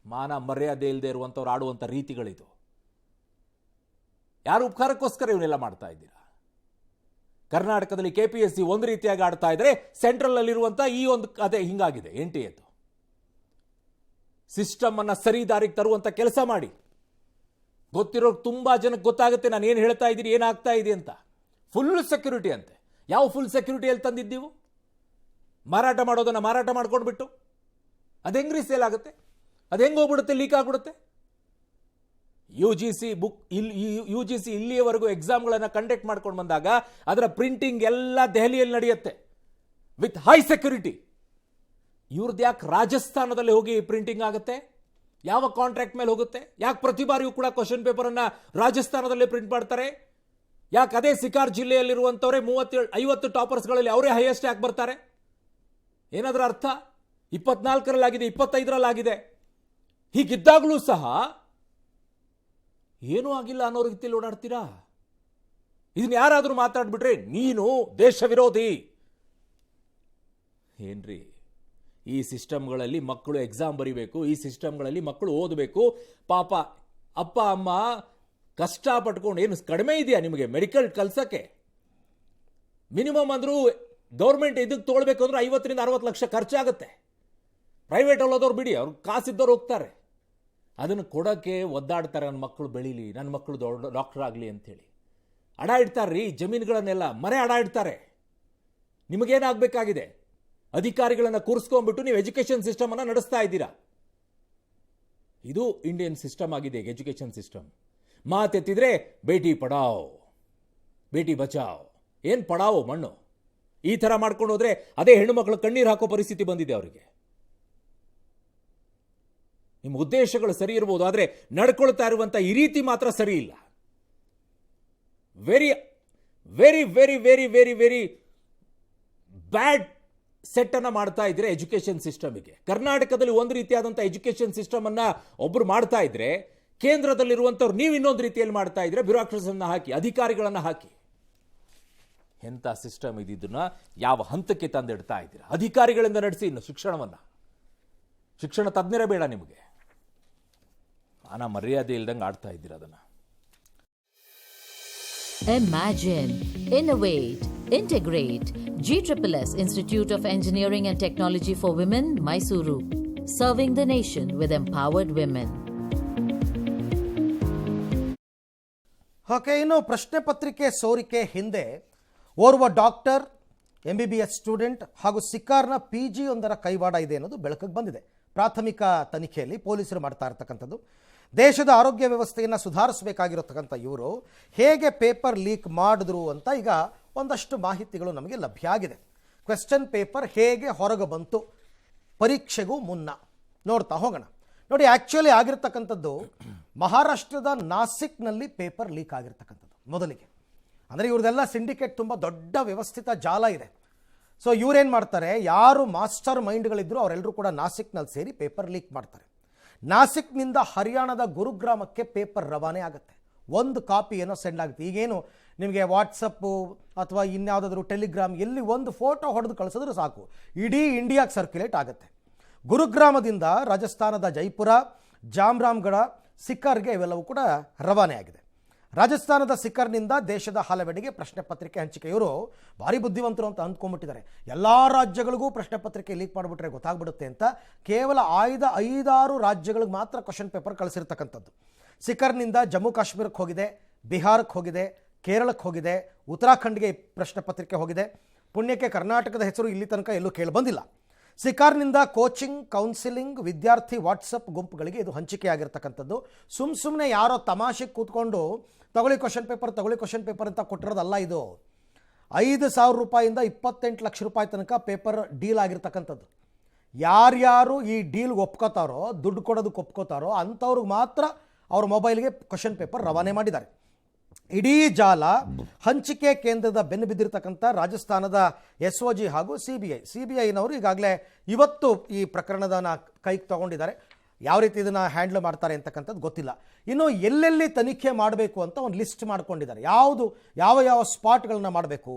ಮಾನ ಮರ್ಯಾದೆ ಇಲ್ಲದೆ ಇರುವಂಥವ್ರು ಆಡುವಂಥ ರೀತಿಗಳಿದು. ಯಾರು ಉಪಕಾರಕ್ಕೋಸ್ಕರ ಇವನ್ನೆಲ್ಲ ಮಾಡ್ತಾ ಇದ್ದೀರಾ? ಕರ್ನಾಟಕದಲ್ಲಿ KPSC ಒಂದು ರೀತಿಯಾಗಿ ಆಡ್ತಾ ಇದ್ರೆ, ಸೆಂಟ್ರಲ್ ಅಲ್ಲಿರುವಂಥ ಈ ಒಂದು ಕತೆ ಹಿಂಗಾಗಿದೆ. NTA ಸಿಸ್ಟಮ್ ಅನ್ನ ಸರಿ ದಾರಿಗೆ ತರುವಂಥ ಕೆಲಸ ಮಾಡಿ. ಗೊತ್ತಿರೋ ತುಂಬಾ ಜನಕ್ಕೆ ಗೊತ್ತಾಗುತ್ತೆ ನಾನು ಏನು ಹೇಳ್ತಾ ಇದ್ದೀನಿ, ಏನಾಗ್ತಾ ಇದೆ ಅಂತ. ಫುಲ್ ಸೆಕ್ಯೂರಿಟಿ ಅಂತೆ. ಯಾವ ಫುಲ್ ಸೆಕ್ಯೂರಿಟಿಯಲ್ಲಿ ತಂದಿದ್ದೀವು? ಮಾರಾಟ ಮಾಡೋದನ್ನು ಮಾರಾಟ ಮಾಡ್ಕೊಂಡ್ಬಿಟ್ಟು ಅದು ಹೆಂಗ್ರಿ ಸೇಲ್ ಆಗುತ್ತೆ? ಅದು ಹೆಂಗೆ ಹೋಗ್ಬಿಡುತ್ತೆ? ಲೀಕ್ ಆಗ್ಬಿಡುತ್ತೆ. UGC ಇಲ್ಲಿಯವರೆಗೂ ಎಕ್ಸಾಮ್ಗಳನ್ನು ಕಂಡಕ್ಟ್ ಮಾಡ್ಕೊಂಡು ಬಂದಾಗ ಅದರ ಪ್ರಿಂಟಿಂಗ್ ಎಲ್ಲ ದೆಹಲಿಯಲ್ಲಿ ನಡೆಯುತ್ತೆ ವಿತ್ ಹೈ ಸೆಕ್ಯೂರಿಟಿ. ಇವ್ರದ್ದು ಯಾಕೆ ರಾಜಸ್ಥಾನದಲ್ಲಿ ಹೋಗಿ ಪ್ರಿಂಟಿಂಗ್ ಆಗುತ್ತೆ? ಯಾವ ಕಾಂಟ್ರಾಕ್ಟ್ ಮೇಲೆ ಹೋಗುತ್ತೆ? ಯಾಕೆ ಪ್ರತಿ ಬಾರಿಯೂ ಕೂಡ ಕ್ವಶನ್ ಪೇಪರನ್ನು ರಾಜಸ್ಥಾನದಲ್ಲೇ ಪ್ರಿಂಟ್ ಮಾಡ್ತಾರೆ? ಯಾಕೆ ಅದೇ ಸಿಕಾರ್ ಜಿಲ್ಲೆಯಲ್ಲಿರುವಂಥವರೇ 50 ಟಾಪರ್ಸ್ಗಳಲ್ಲಿ ಅವರೇ ಹೈಯೆಸ್ಟ್ ಯಾಕೆ ಬರ್ತಾರೆ? ಏನಾದ್ರೂ ಅರ್ಥ? 24ರಲ್ಲಾಗಿದೆ, 25ರಲ್ಲಾಗಿದೆ. ಹೀಗಿದ್ದಾಗಲೂ ಸಹ ಏನೂ ಆಗಿಲ್ಲ ಅನ್ನೋ ರೀತಿಯಲ್ಲಿ ಓಡಾಡ್ತೀರಾ? ಇದನ್ನ ಯಾರಾದರೂ ಮಾತಾಡ್ಬಿಟ್ರೆ ನೀನು ದೇಶ ವಿರೋಧಿ. ಏನ್ರಿ, ಈ ಸಿಸ್ಟಮ್ಗಳಲ್ಲಿ ಮಕ್ಕಳು ಎಕ್ಸಾಮ್ ಬರೀಬೇಕು, ಈ ಸಿಸ್ಟಮ್ಗಳಲ್ಲಿ ಮಕ್ಕಳು ಓದಬೇಕು. ಪಾಪ ಅಪ್ಪ ಅಮ್ಮ ಕಷ್ಟಪಟ್ಕೊಂಡು, ಏನು ಕಡಿಮೆ ಇದೆಯಾ ನಿಮಗೆ ಮೆಡಿಕಲ್ ಕಲ್ಸಕ್ಕೆ? ಮಿನಿಮಮ್ ಅಂದರೂ ಗೌರ್ಮೆಂಟ್ ಇದಕ್ಕೆ ತೊಗೊಳ್ಬೇಕು ಅಂದ್ರೆ 50 ರಿಂದ 60 ಲಕ್ಷ ಖರ್ಚಾಗುತ್ತೆ. ಪ್ರೈವೇಟ್ ಹೋದವ್ರು ಬಿಡಿ, ಅವ್ರು ಕಾಸಿದ್ದವ್ರು ಹೋಗ್ತಾರೆ. ಅದನ್ನು ಕೊಡೋಕ್ಕೆ ಒದ್ದಾಡ್ತಾರೆ, ನನ್ನ ಮಕ್ಕಳು ಬೆಳೀಲಿ, ನನ್ನ ಮಕ್ಕಳು ದೊಡ್ಡ ಡಾಕ್ಟರ್ ಆಗಲಿ ಅಂತೇಳಿ ಅಡ ಇಡ್ತಾರ್ರಿ. ಜಮೀನುಗಳನ್ನೆಲ್ಲ ಮನೆ ಅಡ ಇಡ್ತಾರೆ. ನಿಮಗೇನಾಗಬೇಕಾಗಿದೆ? ಅಧಿಕಾರಿಗಳನ್ನು ಕೂರಿಸ್ಕೊಂಡ್ಬಿಟ್ಟು ನೀವು ಎಜುಕೇಷನ್ ಸಿಸ್ಟಮನ್ನು ನಡೆಸ್ತಾ ಇದ್ದೀರಾ. ಇದು ಇಂಡಿಯನ್ ಸಿಸ್ಟಮ್ ಆಗಿದೆ, ಎಜುಕೇಷನ್ ಸಿಸ್ಟಮ್. ಮಾತೆತ್ತಿದ್ರೆ ಬೇಟಿ ಪಡಾವ್, ಬೇಟಿ ಬಚಾವ್. ಏನು ಪಡಾವೋ ಮಣ್ಣು? ಈ ಥರ ಮಾಡ್ಕೊಂಡು ಹೋದ್ರೆ ಅದೇ ಹೆಣ್ಣು ಮಕ್ಕಳು ಕಣ್ಣೀರು ಹಾಕೋ ಪರಿಸ್ಥಿತಿ ಬಂದಿದೆ ಅವರಿಗೆ. ನಿಮ್ಮ ಉದ್ದೇಶಗಳು ಸರಿ ಇರ್ಬೋದು, ಆದರೆ ನಡ್ಕೊಳ್ತಾ ಇರುವಂಥ ಈ ರೀತಿ ಮಾತ್ರ ಸರಿ ಇಲ್ಲ. Very very very very very very bad set ಅನ್ನ ಮಾಡ್ತಾ ಇದ್ರೆ ಎಜುಕೇಶನ್ ಸಿಸ್ಟಮ್ಗೆ. ಕರ್ನಾಟಕದಲ್ಲಿ ಒಂದು ರೀತಿಯಾದಂಥ ಎಜುಕೇಶನ್ ಸಿಸ್ಟಮ್ ಅನ್ನ ಒಬ್ರು ಮಾಡ್ತಾ ಇದ್ರೆ, ಕೇಂದ್ರದಲ್ಲಿರುವಂಥವ್ರು ನೀವು ಇನ್ನೊಂದು ರೀತಿಯಲ್ಲಿ ಮಾಡ್ತಾ ಇದ್ರೆ, ಬ್ಯೂರೋಕ್ರಸಿಯನ್ನ ಹಾಕಿ, ಅಧಿಕಾರಿಗಳನ್ನ ಹಾಕಿ. ಎಂಥ ಸಿಸ್ಟಮ್ ಇದನ್ನ ಯಾವ ಹಂತಕ್ಕೆ ತಂದಿಡ್ತಾ ಇದ್ದೀರಾ? ಅಧಿಕಾರಿಗಳಿಂದ ನಡೆಸಿ ಇನ್ನು ಶಿಕ್ಷಣ ತಜ್ಞರೇ ಬೇಡ ನಿಮಗೆ. ಮಾನ ಮರ್ಯಾದೆ ಇಲ್ದಂಗೆ ಆಡ್ತಾ ಇದ್ದೀರಾ ಅದನ್ನ. Imagine, innovate, integrate. GSSS Institute of Engineering and Technology for Women, Mysuru. Serving the nation with empowered women. Okay, ಇನ್ನು ಪ್ರಶ್ನೆ ಪತ್ರಿಕೆ ಸೋರಿಕೆ ಹಿಂದೆ ಓರ್ವ ಡಾಕ್ಟರ್, MBBS ಸ್ಟೂಡೆಂಟ್ ಹಾಗೂ ಸಿಕ್ಕಾರ್ನ PG ಒಂದರ ಕೈವಾಡ ಇದೆ ಅನ್ನೋದು ಬೆಳಕಿಗೆ ಬಂದಿದೆ. ಪ್ರಾಥಮಿಕ ತನಿಖೆಯಲ್ಲಿ ಪೊಲೀಸರು ಮಾಡ್ತಾ ಇರ್ತಕ್ಕಂಥದ್ದು. ದೇಶದ ಆರೋಗ್ಯ ವ್ಯವಸ್ಥೆಯನ್ನು ಸುಧಾರಿಸಬೇಕಾಗಿರತಕ್ಕಂಥ ಇವರು ಹೇಗೆ ಪೇಪರ್ ಲೀಕ್ ಮಾಡಿದ್ರು ಅಂತ ಈಗ ಒಂದಷ್ಟು ಮಾಹಿತಿಗಳು ನಮಗೆ ಲಭ್ಯ ಆಗಿದೆ. ಕ್ವೆಶ್ಚನ್ ಪೇಪರ್ ಹೇಗೆ ಹೊರಗೆ ಬಂತು ಪರೀಕ್ಷೆಗೂ ಮುನ್ನ ನೋಡ್ತಾ ಹೋಗೋಣ. ನೋಡಿ, ಆ್ಯಕ್ಚುಲಿ ಆಗಿರ್ತಕ್ಕಂಥದ್ದು ಮಹಾರಾಷ್ಟ್ರದ ನಾಸಿಕ್ನಲ್ಲಿ ಪೇಪರ್ ಲೀಕ್ ಆಗಿರ್ತಕ್ಕಂಥದ್ದು ಮೊದಲಿಗೆ. ಅಂದರೆ ಇವ್ರದೆಲ್ಲ ಸಿಂಡಿಕೇಟ್ ತುಂಬ ದೊಡ್ಡ ವ್ಯವಸ್ಥಿತ ಜಾಲ ಇದೆ. ಸೊ ಇವರೇನು ಮಾಡ್ತಾರೆ, ಯಾರು ಮಾಸ್ಟರ್ ಮೈಂಡ್ಗಳಿದ್ರು ಅವರೆಲ್ಲರೂ ಕೂಡ ನಾಸಿಕ್ನಲ್ಲಿ ಸೇರಿ ಪೇಪರ್ ಲೀಕ್ ಮಾಡ್ತಾರೆ. ನಾಸಿಕ್ನಿಂದ ಹರಿಯಾಣದ ಗುರುಗ್ರಾಮಕ್ಕೆ ಪೇಪರ್ ರವಾನೆ ಆಗುತ್ತೆ. ಒಂದು ಕಾಪಿ ಏನೋ ಸೆಂಡ್ ಆಗುತ್ತೆ. ಈಗೇನು ನಿಮಗೆ ವಾಟ್ಸಪ್ಪು ಅಥವಾ ಇನ್ಯಾವುದಾದ್ರೂ ಟೆಲಿಗ್ರಾಮ್ ಎಲ್ಲಿ ಒಂದು ಫೋಟೋ ಹೊಡೆದು ಕಳಿಸಿದ್ರೆ ಸಾಕು, ಇಡೀ ಇಂಡಿಯಾಗೆ ಸರ್ಕ್ಯುಲೇಟ್ ಆಗುತ್ತೆ. ಗುರುಗ್ರಾಮದಿಂದ ರಾಜಸ್ಥಾನದ ಜೈಪುರ, ಜಾಮ್ರಾಮ್ಗಢ, ಸಿಕ್ಕರ್ಗೆ ಇವೆಲ್ಲವೂ ಕೂಡ ರವಾನೆ ಆಗಿದೆ. ರಾಜಸ್ಥಾನದ ಸಿಕ್ಕರ್ನಿಂದ ದೇಶದ ಹಲವೆಡೆಗೆ ಪ್ರಶ್ನೆ ಪತ್ರಿಕೆ ಹಂಚಿಕೆ. ಇವರು ಭಾರಿ ಬುದ್ಧಿವಂತರು ಅಂತ ಅಂದ್ಕೊಂಡ್ಬಿಟ್ಟಿದ್ದಾರೆ. ಎಲ್ಲ ರಾಜ್ಯಗಳಿಗೂ ಪ್ರಶ್ನೆ ಪತ್ರಿಕೆ ಲೀಕ್ ಮಾಡಿಬಿಟ್ರೆ ಗೊತ್ತಾಗ್ಬಿಡುತ್ತೆ ಅಂತ ಕೇವಲ 5-6 ರಾಜ್ಯಗಳಿಗೆ ಮಾತ್ರ ಕ್ವಶನ್ ಪೇಪರ್ ಕಳಿಸಿರ್ತಕ್ಕಂಥದ್ದು. ಸಿಕ್ಕರ್ನಿಂದ ಜಮ್ಮು ಕಾಶ್ಮೀರಕ್ಕೆ ಹೋಗಿದೆ, ಬಿಹಾರಕ್ಕೆ ಹೋಗಿದೆ, ಕೇರಳಕ್ಕೆ ಹೋಗಿದೆ, ಉತ್ತರಾಖಂಡ್ಗೆ ಪ್ರಶ್ನೆ ಪತ್ರಿಕೆ ಹೋಗಿದೆ. ಪುಣ್ಯಕ್ಕೆ ಕರ್ನಾಟಕದ ಹೆಸರು ಇಲ್ಲಿ ತನಕ ಎಲ್ಲೂ ಕೇಳಿ ಬಂದಿಲ್ಲ. ಸಿಕಾರ್ನಿಂದ ಕೋಚಿಂಗ್, ಕೌನ್ಸಿಲಿಂಗ್, ವಿದ್ಯಾರ್ಥಿ ವಾಟ್ಸಪ್ ಗುಂಪುಗಳಿಗೆ ಇದು ಹಂಚಿಕೆ ಆಗಿರ್ತಕ್ಕಂಥದ್ದು. ಸುಮ್ಮನೆ ಯಾರೋ ತಮಾಷೆಗೆ ಕೂತ್ಕೊಂಡು ತಗೊಳ್ಳಿ ಕ್ವಶನ್ ಪೇಪರ್ ಅಂತ ಕೊಟ್ಟಿರೋದಲ್ಲ. ಇದು 5,000 ರೂಪಾಯಿಂದ 28 ಲಕ್ಷ ರೂಪಾಯಿ ತನಕ ಪೇಪರ್ ಡೀಲ್ ಆಗಿರ್ತಕ್ಕಂಥದ್ದು. ಯಾರ್ಯಾರು ಈ ಡೀಲ್ಗೆ ಒಪ್ಕೋತಾರೋ, ದುಡ್ಡು ಕೊಡೋದಕ್ಕೆ ಒಪ್ಕೋತಾರೋ ಅಂಥವ್ರಿಗೆ ಮಾತ್ರ ಅವ್ರ ಮೊಬೈಲ್ಗೆ ಕ್ವಶನ್ ಪೇಪರ್ ರವಾನೆ ಮಾಡಿದ್ದಾರೆ. ಇಡೀ ಜಾಲ ಹಂಚಿಕೆ ಕೇಂದ್ರದ ಬೆನ್ನು ಬಿದ್ದಿರತಕ್ಕಂಥ ರಾಜಸ್ಥಾನದ SOG ಹಾಗೂ CBIನವರು ಈಗಾಗಲೇ ಇವತ್ತು ಈ ಪ್ರಕರಣದನ್ನ ಕೈಗೆ ತಗೊಂಡಿದ್ದಾರೆ. ಯಾವ ರೀತಿ ಇದನ್ನು ಹ್ಯಾಂಡ್ಲ್ ಮಾಡ್ತಾರೆ ಅಂತಕ್ಕಂಥದ್ದು ಗೊತ್ತಿಲ್ಲ. ಇನ್ನು ಎಲ್ಲೆಲ್ಲಿ ತನಿಖೆ ಮಾಡಬೇಕು ಅಂತ ಒಂದು ಲಿಸ್ಟ್ ಮಾಡ್ಕೊಂಡಿದ್ದಾರೆ. ಯಾವ ಸ್ಪಾಟ್ಗಳನ್ನ ಮಾಡಬೇಕು.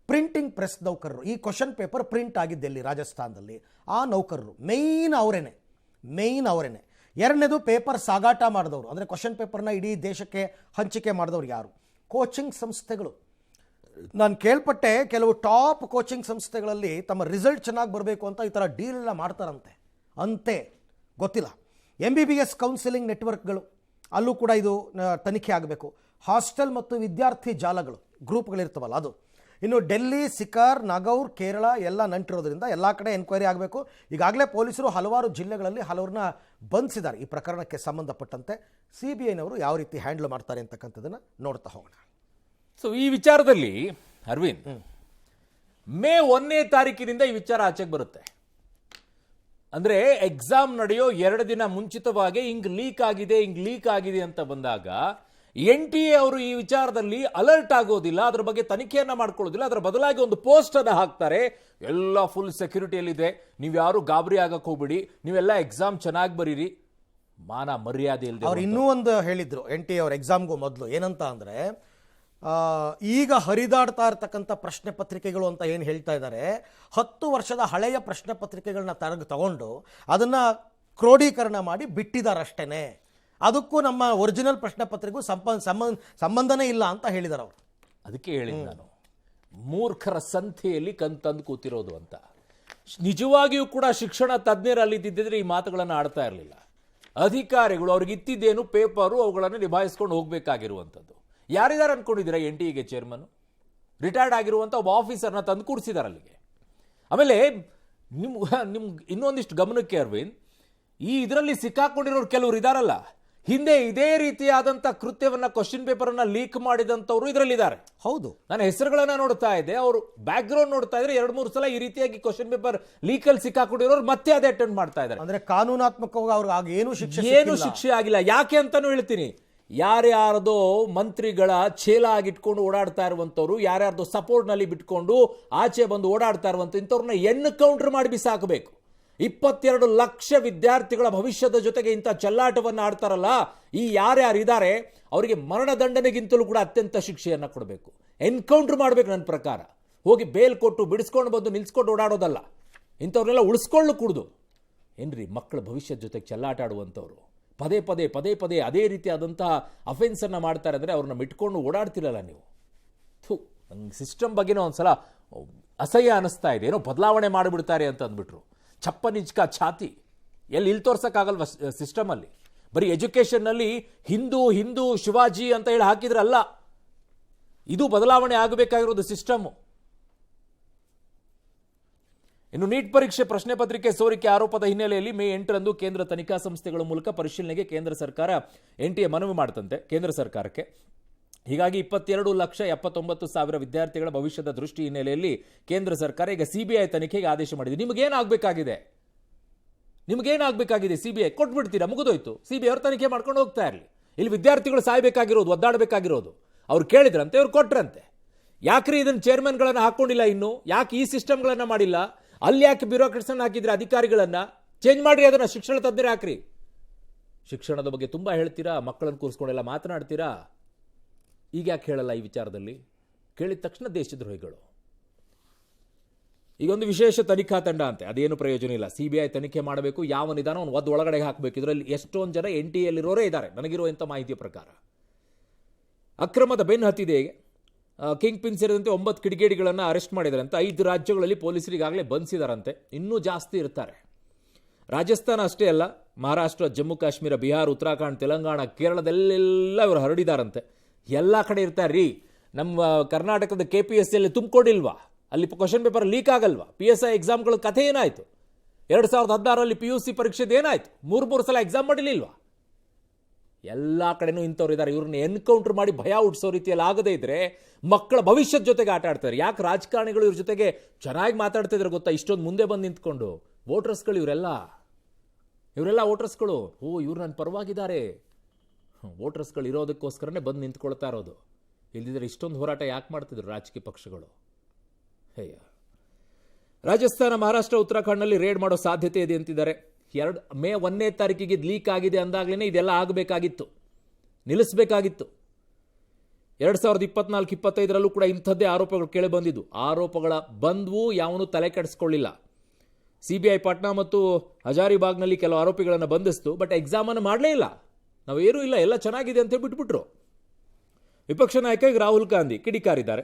ಪ್ರಿಂಟಿಂಗ್ ಪ್ರೆಸ್ ನೌಕರರು, ಈ ಕ್ವಶನ್ ಪೇಪರ್ ಪ್ರಿಂಟ್ ಆಗಿದ್ದೆಲ್ಲಿ ರಾಜಸ್ಥಾನದಲ್ಲಿ, ಆ ನೌಕರರು ಮೇಯ್ನ್ ಅವರೇನೆ. ಎರಡನೇದು ಪೇಪರ್ ಸಾಗಾಟ ಮಾಡಿದವರು, ಅಂದರೆ ಕ್ವಶನ್ ಪೇಪರ್ನ ಇಡೀ ದೇಶಕ್ಕೆ ಹಂಚಿಕೆ ಮಾಡಿದವರು ಯಾರು? ಕೋಚಿಂಗ್ ಸಂಸ್ಥೆಗಳು. ನಾನು ಕೇಳ್ಪಟ್ಟೆ ಕೆಲವು ಟಾಪ್ ಕೋಚಿಂಗ್ ಸಂಸ್ಥೆಗಳಲ್ಲಿ ತಮ್ಮ ರಿಸಲ್ಟ್ ಚೆನ್ನಾಗಿ ಬರಬೇಕು ಅಂತ ಈ ಥರ ಡೀಲ್ ಎಲ್ಲ ಮಾಡ್ತಾರಂತೆ, ಗೊತ್ತಿಲ್ಲ. MBBS ಕೌನ್ಸಿಲಿಂಗ್ ನೆಟ್ವರ್ಕ್ಗಳು, ಅಲ್ಲೂ ಕೂಡ ಇದು ತನಿಖೆ ಆಗಬೇಕು. ಹಾಸ್ಟೆಲ್ ಮತ್ತು ವಿದ್ಯಾರ್ಥಿ ಜಾಲಗಳು, ಗ್ರೂಪ್ಗಳಿರ್ತವಲ್ಲ ಅದು. ಇನ್ನು ಡೆಲ್ಲಿ, ಸಿಕಾರ್, ನಾಗೌರ್, ಕೇರಳ ಎಲ್ಲ ನಂಟಿರೋದ್ರಿಂದ ಎಲ್ಲ ಕಡೆ ಎನ್ಕ್ವೈರಿ ಆಗಬೇಕು. ಈಗಾಗಲೇ ಪೊಲೀಸರು ಹಲವಾರು ಜಿಲ್ಲೆಗಳಲ್ಲಿ ಹಲವರನ್ನ ಬಂಧಿಸಿದ್ದಾರೆ ಈ ಪ್ರಕರಣಕ್ಕೆ ಸಂಬಂಧಪಟ್ಟಂತೆ. CBIನವರು ಯಾವ ರೀತಿ ಹ್ಯಾಂಡಲ್ ಮಾಡ್ತಾರೆ ಅಂತಕ್ಕಂಥದ್ದನ್ನು ನೋಡ್ತಾ ಹೋಗೋಣ. ಸೊ ಈ ವಿಚಾರದಲ್ಲಿ ಅರವಿಂದ್, ಮೇ 1ನೇ ತಾರೀಕಿನಿಂದ ಈ ವಿಚಾರ ಆಚೆಗೆ ಬರುತ್ತೆ. ಅಂದರೆ ಎಕ್ಸಾಮ್ ನಡೆಯೋ 2 ದಿನ ಮುಂಚಿತವಾಗಿ ಹಿಂಗ್ ಲೀಕ್ ಆಗಿದೆ ಅಂತ ಬಂದಾಗ NTA ಅವರು ಈ ವಿಚಾರದಲ್ಲಿ ಅಲರ್ಟ್ ಆಗೋದಿಲ್ಲ, ಅದ್ರ ಬಗ್ಗೆ ತನಿಖೆಯನ್ನ ಮಾಡ್ಕೊಳ್ಳೋದಿಲ್ಲ. ಅದರ ಬದಲಾಗಿ ಒಂದು ಪೋಸ್ಟ್ ಅನ್ನ ಹಾಕ್ತಾರೆ, ಎಲ್ಲ ಫುಲ್ ಸೆಕ್ಯೂರಿಟಿಯಲ್ಲಿದೆ, ನೀವು ಯಾರು ಗಾಬರಿ ಆಗಕ್ಕೆ ಹೋಗ್ಬಿಡಿ, ನೀವೆಲ್ಲ ಎಕ್ಸಾಮ್ ಚೆನ್ನಾಗಿ ಬರೀರಿ. ಮಾನ ಮರ್ಯಾದೆ ಇಲ್ಲದೆ ಅವ್ರು ಇನ್ನೂ ಒಂದು ಹೇಳಿದ್ರು NTA ಅವ್ರ ಎಕ್ಸಾಮ್ಗೂ ಮೊದಲು, ಏನಂತ ಅಂದರೆ ಈಗ ಹರಿದಾಡ್ತಾ ಇರ್ತಕ್ಕಂಥ ಪ್ರಶ್ನೆ ಪತ್ರಿಕೆಗಳು ಅಂತ ಏನು ಹೇಳ್ತಾ ಇದ್ದಾರೆ, 10 ವರ್ಷದ ಹಳೆಯ ಪ್ರಶ್ನೆ ಪತ್ರಿಕೆಗಳನ್ನ ತಗೊಂಡು ಅದನ್ನು ಕ್ರೋಢೀಕರಣ ಮಾಡಿ ಬಿಟ್ಟಿದ್ದಾರಷ್ಟೇ, ಅದಕ್ಕೂ ನಮ್ಮ ಒರಿಜಿನಲ್ ಪ್ರಶ್ನೆ ಪತ್ರಿಕೆಗೂ ಸಂಬಂಧನೇ ಇಲ್ಲ ಅಂತ ಹೇಳಿದ್ದಾರೆ ಅವರು. ಅದಕ್ಕೆ ಹೇಳಿದ್ದು ನಾನು, ಮೂರ್ಖರ ಸಂತೆಯಲ್ಲಿ ತಂದು ಕೂತಿರೋದು ಅಂತ. ನಿಜವಾಗಿಯೂ ಕೂಡ ಶಿಕ್ಷಣ ತಜ್ಞರಲ್ಲಿದ್ದಿದ್ರೆ ಈ ಮಾತುಗಳನ್ನು ಆಡ್ತಾ ಇರಲಿಲ್ಲ. ಅಧಿಕಾರಿಗಳು ಅವ್ರಿಗೆ ಇತ್ತಿದ್ದೇನು ಪೇಪರು, ಅವುಗಳನ್ನು ನಿಭಾಯಿಸ್ಕೊಂಡು ಹೋಗ್ಬೇಕಾಗಿರುವಂಥದ್ದು. ಯಾರಿದ್ದಾರೆ ಅನ್ಕೊಂಡಿದ್ದೀರಾ NTA ಚೇರ್ಮನ್? ರಿಟೈರ್ಡ್ ಆಗಿರುವಂಥ ಒಬ್ಬ ಆಫೀಸರ್ನ ತಂದು ಕೂಡಿಸಿದ್ದಾರೆ ಅಲ್ಲಿಗೆ. ಆಮೇಲೆ ನಿಮ್ಗೆ ಇನ್ನೊಂದಿಷ್ಟು ಗಮನಕ್ಕೆ ಅರವಿಂದ್, ಈ ಇದರಲ್ಲಿ ಸಿಕ್ಕಾಕೊಂಡಿರೋರು ಕೆಲವರು ಇದಾರಲ್ಲ, ಹಿಂದೆ ಇದೇ ರೀತಿಯಾದಂಥ ಕೃತ್ಯವನ್ನ ಕ್ವಶನ್ ಪೇಪರನ್ನು ಲೀಕ್ ಮಾಡಿದಂಥವ್ರು ಇದರಲ್ಲಿದ್ದಾರೆ. ಹೌದು, ನಾನು ಹೆಸರುಗಳನ್ನ ನೋಡ್ತಾ ಇದ್ದೆ, ಅವರು ಬ್ಯಾಕ್ ಗ್ರೌಂಡ್ ನೋಡ್ತಾ ಇದ್ರೆ 2-3 ಸಲ ಈ ರೀತಿಯಾಗಿ ಕ್ವಶನ್ ಪೇಪರ್ ಲೀಕಲ್ಲಿ ಸಿಕ್ಕಾಕೊಂಡಿರೋರು ಮತ್ತೆ ಅದೇ ಅಟೆಂಡ್ ಮಾಡ್ತಾ ಇದ್ದಾರೆ. ಅಂದ್ರೆ ಕಾನೂನಾತ್ಮಕವಾಗಿ ಅವ್ರಿಗೆ ಆಗ ಏನು ಶಿಕ್ಷೆ ಆಗಿಲ್ಲ. ಯಾಕೆ ಅಂತಾನು ಹೇಳ್ತೀನಿ. ಯಾರ್ಯಾರ್ದೋ ಮಂತ್ರಿಗಳ ಚೇಲ ಆಗಿಟ್ಕೊಂಡು ಓಡಾಡ್ತಾ ಇರುವಂತವ್ರು, ಯಾರ್ಯಾರ್ದೋ ಸಪೋರ್ಟ್ ನಲ್ಲಿ ಬಿಟ್ಕೊಂಡು ಆಚೆ ಬಂದು ಓಡಾಡ್ತಾ ಇರುವಂತ ಇಂಥವ್ರನ್ನ ಎನ್ಕೌಂಟರ್ ಮಾಡಿ ಬಿಸಾಕಬೇಕು. 22 ಲಕ್ಷ ವಿದ್ಯಾರ್ಥಿಗಳ ಭವಿಷ್ಯದ ಜೊತೆಗೆ ಇಂಥ ಚೆಲ್ಲಾಟವನ್ನು ಆಡ್ತಾರಲ್ಲ, ಈ ಯಾರ್ಯಾರಿದ್ದಾರೆ ಅವರಿಗೆ ಮರಣದಂಡನೆಗಿಂತಲೂ ಕೂಡ ಅತ್ಯಂತ ಶಿಕ್ಷೆಯನ್ನು ಕೊಡಬೇಕು, ಎನ್ಕೌಂಟರ್ ಮಾಡಬೇಕು. ನನ್ನ ಪ್ರಕಾರ ಹೋಗಿ ಬೇಲ್ ಕೊಟ್ಟು ಬಿಡಿಸ್ಕೊಂಡು ಬಂದು ನಿಲ್ಸ್ಕೊಂಡು ಓಡಾಡೋದಲ್ಲ, ಇಂಥವ್ರನ್ನೆಲ್ಲ ಉಳಿಸ್ಕೊಳ್ಳು ಕೂಡುದು. ಏನ್ರಿ ಮಕ್ಕಳ ಭವಿಷ್ಯದ ಜೊತೆಗೆ ಚೆಲ್ಲಾಟ ಆಡುವಂಥವ್ರು ಪದೇ ಪದೇ ಅದೇ ರೀತಿಯಾದಂತಹ ಅಫೆನ್ಸನ್ನು ಮಾಡ್ತಾರೆ ಅಂದರೆ ಅವ್ರನ್ನ ಮಿಟ್ಕೊಂಡು ಓಡಾಡ್ತಿರಲ್ಲ ನೀವು. ನಂಗೆ ಸಿಸ್ಟಮ್ ಬಗ್ಗೆನೋ ಒಂದ್ಸಲ ಅಸಹ್ಯ ಅನಿಸ್ತಾ ಇದೆ. ಏನೋ ಬದಲಾವಣೆ ಮಾಡಿಬಿಡ್ತಾರೆ ಅಂತ ಅಂದ್ಬಿಟ್ರು. ಛಪ್ಪನಿಚ್ಕ ಛಾತಿ ಇಲ್ಲಿ ತೋರ್ಸಕ್ಕಾಗಲ್ವ ಸಿಸ್ಟಮಲ್ಲಿ? ಬರೀ ಎಜುಕೇಷನ್ನಲ್ಲಿ ಹಿಂದೂ ಶಿವಾಜಿ ಅಂತ ಹೇಳಿ ಹಾಕಿದ್ರಲ್ಲ, ಇದು ಬದಲಾವಣೆ ಆಗಬೇಕಾಗಿರೋದು ಸಿಸ್ಟಮ್ಮು. ಇನ್ನು ನೀಟ್ ಪರೀಕ್ಷೆ ಪ್ರಶ್ನೆ ಪತ್ರಿಕೆ ಸೋರಿಕೆ ಆರೋಪದ ಹಿನ್ನೆಲೆಯಲ್ಲಿ ಮೇ 8ರಂದು ಕೇಂದ್ರ ತನಿಖಾ ಸಂಸ್ಥೆಗಳ ಮೂಲಕ ಪರಿಶೀಲನೆಗೆ ಕೇಂದ್ರ ಸರ್ಕಾರ NTA ಮನವಿ ಮಾಡುತ್ತಂತೆ ಕೇಂದ್ರ ಸರ್ಕಾರಕ್ಕೆ. ಹೀಗಾಗಿ 22,79,000 ವಿದ್ಯಾರ್ಥಿಗಳ ಭವಿಷ್ಯದ ದೃಷ್ಟಿ ಹಿನ್ನೆಲೆಯಲ್ಲಿ ಕೇಂದ್ರ ಸರ್ಕಾರ ಈಗ CBI ತನಿಖೆಗೆ ಆದೇಶ ಮಾಡಿದೆ. ನಿಮಗೇನಾಗಬೇಕಾಗಿದೆ? CBI ಕೊಟ್ಬಿಡ್ತೀರಾ, ಮುಗಿದೋಯ್ತು. CBI ಅವರು ತನಿಖೆ ಮಾಡ್ಕೊಂಡು ಹೋಗ್ತಾ ಇರಲಿ. ಇಲ್ಲಿ ವಿದ್ಯಾರ್ಥಿಗಳು ಸಾಯ್ಬೇಕಾಗಿರೋದು, ಒದ್ದಾಡಬೇಕಾಗಿರೋದು. ಅವ್ರು ಕೇಳಿದ್ರಂತೆ, ಅವ್ರು ಕೊಟ್ರಂತೆ. ಯಾಕ್ರಿ ಇದನ್ನು ಚೇರ್ಮನ್ಗಳನ್ನು ಹಾಕೊಂಡಿಲ್ಲ? ಇನ್ನು ಯಾಕೆ ಈ ಸಿಸ್ಟಮ್ಗಳನ್ನು ಮಾಡಿಲ್ಲ? ಅಲ್ಲಿ ಯಾಕೆ ಬ್ಯೂರೋಕ್ರಾಟ್ಸನ್ನು ಹಾಕಿದ್ರೆ? ಅಧಿಕಾರಿಗಳನ್ನ ಚೇಂಜ್ ಮಾಡಿ, ಅದನ್ನ ಶಿಕ್ಷಣ ತಜ್ಞರೇ ಹಾಕ್ರಿ. ಶಿಕ್ಷಣದ ಬಗ್ಗೆ ತುಂಬಾ ಹೇಳ್ತೀರಾ, ಮಕ್ಕಳನ್ನು ಕೂರಿಸ್ಕೊಂಡೆಲ್ಲ ಮಾತನಾಡ್ತೀರಾ, ಈಗ ಯಾಕೆ ಹೇಳಲ್ಲ ಈ ವಿಚಾರದಲ್ಲಿ? ಕೇಳಿದ ತಕ್ಷಣ ದೇಶದ್ರೋಹಿಗಳು. ಈಗೊಂದು ವಿಶೇಷ ತನಿಖಾ ತಂಡ ಅಂತೆ, ಅದೇನು ಪ್ರಯೋಜನ ಇಲ್ಲ. CBI ತನಿಖೆ ಮಾಡಬೇಕು, ಯಾವ ನಿಧಾನ ಒಳಗಡೆ ಹಾಕಬೇಕು. ಇದರಲ್ಲಿ ಎಷ್ಟೊಂದು ಜನ NTA ಇದ್ದಾರೆ ನನಗಿರುವಂಥ ಮಾಹಿತಿಯ ಪ್ರಕಾರ. ಅಕ್ರಮದ ಬೆನ್ನು ಹತ್ತಿದೆ. ಕಿಂಗ್ ಪಿನ್ ಸೇರಿದಂತೆ 9 ಕಿಡಿಗೇಡಿಗಳನ್ನು ಅರೆಸ್ಟ್ ಮಾಡಿದಾರಂತೆ. 5 ರಾಜ್ಯಗಳಲ್ಲಿ ಪೊಲೀಸರಿಗಾಗಲೇ ಬಂಧಿಸಿದಾರಂತೆ, ಇನ್ನೂ ಜಾಸ್ತಿ ಇರ್ತಾರೆ. ರಾಜಸ್ಥಾನ ಅಷ್ಟೇ ಅಲ್ಲ, ಮಹಾರಾಷ್ಟ್ರ, ಜಮ್ಮು ಕಾಶ್ಮೀರ, ಬಿಹಾರ, ಉತ್ತರಾಖಂಡ್, ತೆಲಂಗಾಣ, ಕೇರಳದಲ್ಲೆಲ್ಲ ಇವರು ಹರಡಿದಾರಂತೆ. ಎಲ್ಲ ಕಡೆ ಇರ್ತಾರ್ರಿ. ನಮ್ಮ ಕರ್ನಾಟಕದ KPSC ತುಂಬಿಕೊಂಡಿಲ್ವಾ? ಅಲ್ಲಿ ಕ್ವಶನ್ ಪೇಪರ್ ಲೀಕ್ ಆಗಲ್ವಾ? PSI ಎಕ್ಸಾಮ್ಗಳ ಕಥೆ ಏನಾಯಿತು? 2016ರಲ್ಲಿ PUC ಪರೀಕ್ಷೆದು ಏನಾಯಿತು? 3 ಸಲ ಎಕ್ಸಾಮ್ ಮಾಡಿಲಿಲ್ವಾ? ಎಲ್ಲ ಕಡೆನೂ ಇಂಥವ್ರು ಇದ್ದಾರೆ. ಇವ್ರನ್ನ ಎನ್ಕೌಂಟರ್ ಮಾಡಿ ಭಯ ಹುಟ್ಟಿಸೋ ರೀತಿಯಲ್ಲಿ ಆಗದೇ ಇದ್ರೆ ಮಕ್ಕಳ ಭವಿಷ್ಯದ ಜೊತೆಗೆ ಆಟ ಆಡ್ತಾರೆ. ಯಾಕೆ ರಾಜಕಾರಣಿಗಳು ಇವ್ರ ಜೊತೆಗೆ ಚೆನ್ನಾಗಿ ಮಾತಾಡ್ತಿದ್ರೆ ಗೊತ್ತಾ? ಇಷ್ಟೊಂದು ಮುಂದೆ ಬಂದು ನಿಂತ್ಕೊಂಡು ವೋಟರ್ಸ್ಗಳು ಇವರೆಲ್ಲ ವೋಟರ್ಸ್ಗಳು. ಇವ್ರು ನನ್ನ ಪರವಾಗಿದ್ದಾರೆ. ವೋಟರ್ಸ್ಗಳು ಇರೋದಕ್ಕೋಸ್ಕರನೇ ಬಂದು ನಿಂತ್ಕೊಳ್ತಾ ಇರೋದು. ಇಲ್ದಿದ್ರೆ ಇಷ್ಟೊಂದು ಹೋರಾಟ ಯಾಕೆ ಮಾಡ್ತಿದ್ರು ರಾಜಕೀಯ ಪಕ್ಷಗಳು? ರಾಜಸ್ಥಾನ, ಮಹಾರಾಷ್ಟ್ರ, ಉತ್ತರಾಖಂಡ್ನಲ್ಲಿ ರೇಡ್ ಮಾಡೋ ಸಾಧ್ಯತೆ ಇದೆ ಅಂತಿದ್ದಾರೆ. ಮೇ 1ನೇ ತಾರೀಕಿಗೆ ಲೀಕ್ ಆಗಿದೆ ಅಂದಾಗ್ಲೇ ಇದೆಲ್ಲ ಆಗಬೇಕಾಗಿತ್ತು, ನಿಲ್ಲಿಸಬೇಕಾಗಿತ್ತು. 2024-25ರಲ್ಲೂ ಕೂಡ ಇಂಥದ್ದೇ ಆರೋಪಗಳು ಕೇಳಿ ಬಂದಿದ್ದು. ಆರೋಪಗಳ ಬಂದ್ವು, ಯಾವನು ತಲೆ ಕೆಡಿಸ್ಕೊಳ್ಳಿಲ್ಲ. CBI ಪಾಟ್ನಾ ಮತ್ತು ಹಜಾರಿಬಾಗ್ನಲ್ಲಿ ಕೆಲವು ಆರೋಪಿಗಳನ್ನು ಬಂಧಿಸ್ತು, ಬಟ್ ಎಕ್ಸಾಮನ್ನು ಮಾಡಲೇ ಇಲ್ಲ. ನಾವೇನೂ ಇಲ್ಲ, ಎಲ್ಲ ಚೆನ್ನಾಗಿದೆ ಅಂತ ಬಿಟ್ಬಿಟ್ರು. ವಿಪಕ್ಷ ನಾಯಕ ರಾಹುಲ್ ಗಾಂಧಿ ಕಿಡಿಕಾರಿದ್ದಾರೆ.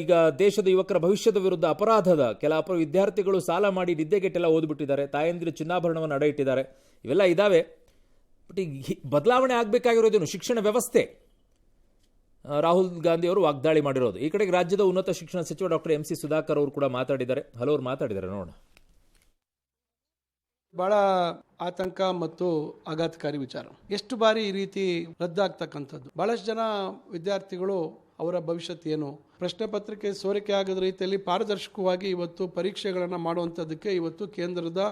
ಈಗ ದೇಶದ ಯುವಕರ ಭವಿಷ್ಯದ ವಿರುದ್ಧ ಅಪರಾಧದ ಕೆಲ ವಿದ್ಯಾರ್ಥಿಗಳು ಸಾಲ ಮಾಡಿ ನಿದ್ದೆಗೆಟ್ಟೆಲ್ಲ ಓದ್ಬಿಟ್ಟಿದ್ದಾರೆ. ತಾಯಂದಿರು ಚಿನ್ನಾಭರಣವನ್ನು ಅಡ ಇಟ್ಟಿದ್ದಾರೆ. ಇವೆಲ್ಲ ಇದಾವೆ. ಬಟ್ ಈಗ ಬದಲಾವಣೆ ಆಗಬೇಕಾಗಿರೋದೇನು? ಶಿಕ್ಷಣ ವ್ಯವಸ್ಥೆ. ರಾಹುಲ್ ಗಾಂಧಿ ಅವರು ವಾಗ್ದಾಳಿ ಮಾಡಿರೋದು. ಈ ಕಡೆಗೆ ರಾಜ್ಯದ ಉನ್ನತ ಶಿಕ್ಷಣ ಸಚಿವ ಡಾಕ್ಟರ್ MC ಸುಧಾಕರ್ ಅವರು ಕೂಡ ಮಾತಾಡಿದ್ದಾರೆ. ಹಲವರು ಮಾತಾಡಿದ್ದಾರೆ, ನೋಡೋಣ. ಬಹಳ ಆತಂಕ ಮತ್ತು ಆಘಾತಕಾರಿ ವಿಚಾರ. ಎಷ್ಟು ಬಾರಿ ಈ ರೀತಿ ರದ್ದಾಗ್ತಕ್ಕಂಥದ್ದು. ಬಹಳಷ್ಟು ಜನ ವಿದ್ಯಾರ್ಥಿಗಳು ಅವರ ಭವಿಷ್ಯತ್ ಏನು, ಪ್ರಶ್ನೆ ಪತ್ರಿಕೆ ಸೋರಿಕೆ ಆಗದ ರೀತಿಯಲ್ಲಿ ಪಾರದರ್ಶಕವಾಗಿ ಇವತ್ತು ಪರೀಕ್ಷೆಗಳನ್ನು ಮಾಡುವಂಥದ್ದಕ್ಕೆ ಇವತ್ತು ಕೇಂದ್ರದ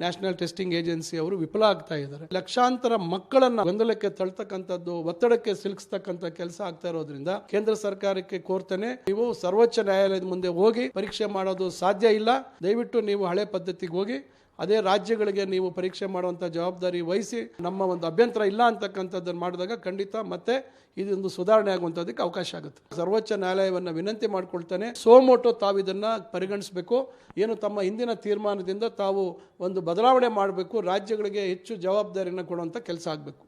ನ್ಯಾಷನಲ್ ಟೆಸ್ಟಿಂಗ್ ಏಜೆನ್ಸಿ ಅವರು ವಿಫಲ ಆಗ್ತಾ ಇದ್ದಾರೆ. ಲಕ್ಷಾಂತರ ಮಕ್ಕಳನ್ನ ಗೊಂದಲಕ್ಕೆ ತಳ್ತಕ್ಕಂಥದ್ದು, ಒತ್ತಡಕ್ಕೆ ಸಿಲುಕಿಸ್ತಕ್ಕಂಥ ಕೆಲಸ ಆಗ್ತಾ ಇರೋದ್ರಿಂದ ಕೇಂದ್ರ ಸರ್ಕಾರಕ್ಕೆ ಕೋರ್ತೇನೆ, ನೀವು ಸರ್ವೋಚ್ಚ ನ್ಯಾಯಾಲಯದ ಮುಂದೆ ಹೋಗಿ ಪರೀಕ್ಷೆ ಮಾಡೋದು ಸಾಧ್ಯ ಇಲ್ಲ. ದಯವಿಟ್ಟು ನೀವು ಹಳೆ ಪದ್ಧತಿಗೆ ಹೋಗಿ ಅದೇ ರಾಜ್ಯಗಳಿಗೆ ನೀವು ಪರೀಕ್ಷೆ ಮಾಡುವಂಥ ಜವಾಬ್ದಾರಿ ವಹಿಸಿ. ನಮ್ಮ ಒಂದು ಅಭ್ಯಂತರ ಇಲ್ಲ ಅಂತಕ್ಕಂಥದ್ದನ್ನು ಮಾಡಿದಾಗ ಖಂಡಿತ ಮತ್ತೆ ಇದೊಂದು ಸುಧಾರಣೆ ಆಗುವಂಥದ್ದಕ್ಕೆ ಅವಕಾಶ ಆಗುತ್ತೆ. ಸರ್ವೋಚ್ಚ ನ್ಯಾಯಾಲಯವನ್ನು ವಿನಂತಿ ಮಾಡ್ಕೊಳ್ತಾನೆ, ಸೋಮೋಟೋ ತಾವು ಇದನ್ನು ಪರಿಗಣಿಸಬೇಕು. ಏನು ತಮ್ಮ ಹಿಂದಿನ ತೀರ್ಮಾನದಿಂದ ತಾವು ಒಂದು ಬದಲಾವಣೆ ಮಾಡಬೇಕು, ರಾಜ್ಯಗಳಿಗೆ ಹೆಚ್ಚು ಜವಾಬ್ದಾರಿಯನ್ನು ಕೊಡುವಂಥ ಕೆಲಸ ಆಗಬೇಕು.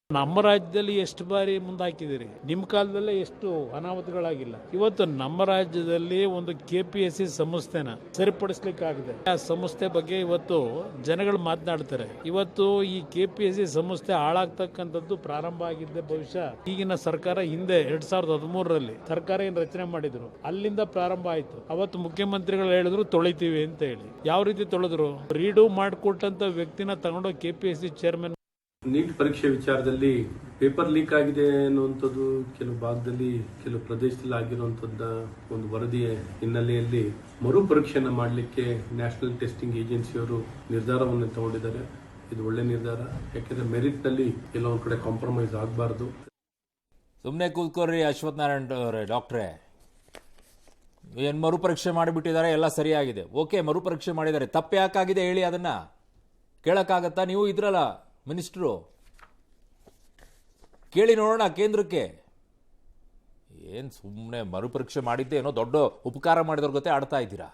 ನಮ್ಮ ರಾಜ್ಯದಲ್ಲಿ ಎಷ್ಟು ಬಾರಿ ಮುಂದಾಕಿದಿರಿ, ನಿಮ್ಮ ಕಾಲದಲ್ಲೇ ಎಷ್ಟು ಅನಾಹುತಗಳಾಗಿಲ್ಲ. ಇವತ್ತು ನಮ್ಮ ರಾಜ್ಯದಲ್ಲಿ ಒಂದು KPSC ಸಂಸ್ಥೆನ ಸರಿಪಡಿಸ್ಲಿಕ್ಕಾಗಿದೆ. ಆ ಸಂಸ್ಥೆ ಬಗ್ಗೆ ಇವತ್ತು ಜನಗಳು ಮಾತನಾಡ್ತಾರೆ. ಇವತ್ತು ಈ KPSC ಸಂಸ್ಥೆ ಹಾಳಾಗ್ತಕ್ಕಂಥದ್ದು ಪ್ರಾರಂಭ ಆಗಿದ್ದೆ ಬಹುಶಃ ಈಗಿನ ಸರ್ಕಾರ ಹಿಂದೆ 2013ರಲ್ಲಿ ಸರ್ಕಾರ ಏನು ರಚನೆ ಮಾಡಿದ್ರು ಅಲ್ಲಿಂದ ಪ್ರಾರಂಭ ಆಯ್ತು. ಅವತ್ತು ಮುಖ್ಯಮಂತ್ರಿಗಳು ಹೇಳಿದ್ರು ತೊಳಿತೀವಿ ಅಂತ ಹೇಳಿ. ಯಾವ ರೀತಿ ತೊಳೆದ್ರು? ರೀಡು ಮಾಡಿಕೊಟ್ಟಂತ ವ್ಯಕ್ತಿನ ತಗೊಂಡು KPSC ಚೇರ್ಮನ್. ನೀಟ್ ಪರೀಕ್ಷೆ ವಿಚಾರದಲ್ಲಿ ಪೇಪರ್ ಲೀಕ್ ಆಗಿದೆ ಅನ್ನುವಂಥದ್ದು ಕೆಲವು ಭಾಗದಲ್ಲಿ, ಕೆಲವು ಪ್ರದೇಶದಲ್ಲಿ ಆಗಿರುವಂಥದ್ದು ಒಂದು ವರದಿಯ ಹಿನ್ನೆಲೆಯಲ್ಲಿ ಮರು ಪರೀಕ್ಷೆಯನ್ನು ಮಾಡಲಿಕ್ಕೆ ನ್ಯಾಷನಲ್ ಟೆಸ್ಟಿಂಗ್ ಏಜೆನ್ಸಿಯವರು ನಿರ್ಧಾರವನ್ನು ತಗೊಂಡಿದ್ದಾರೆ. ಇದು ಒಳ್ಳೆ ನಿರ್ಧಾರ. ಯಾಕೆಂದ್ರೆ ಮೆರಿಟ್ನಲ್ಲಿ ಕೆಲವೊಂದು ಕಡೆ ಕಾಂಪ್ರಮೈಸ್ ಆಗಬಾರ್ದು. ಸುಮ್ಮನೆ ಕೂತ್ಕೊಳ್ರಿ ಅಶ್ವಥ್ ನಾರಾಯಣ್ ಅವರೇ, ಡಾಕ್ಟ್ರೇ, ಏನು ಮರುಪರೀಕ್ಷೆ ಮಾಡಿಬಿಟ್ಟಿದ್ದಾರೆ, ಎಲ್ಲ ಸರಿಯಾಗಿದೆ. ಓಕೆ, ಮರುಪರೀಕ್ಷೆ ಮಾಡಿದ್ದಾರೆ, ತಪ್ಪು ಯಾಕಾಗಿದೆ ಹೇಳಿ, ಅದನ್ನ ಕೇಳಕ್ಕಾಗತ್ತಾ? ನೀವು ಇದ್ರಲ್ಲ ಮಿನಿಸ್ಟ್ರು, ಕೇಳಿ ನೋಡೋಣ ಕೇಂದ್ರಕ್ಕೆ. ಏನು ಸುಮ್ಮನೆ ಮರುಪರೀಕ್ಷೆ ಮಾಡಿದ್ದೆ ಏನೋ ದೊಡ್ಡ ಉಪಕಾರ ಮಾಡಿದವ್ರ ಗೊತ್ತೇ ಆಡ್ತಾ ಇದ್ದೀರಾ.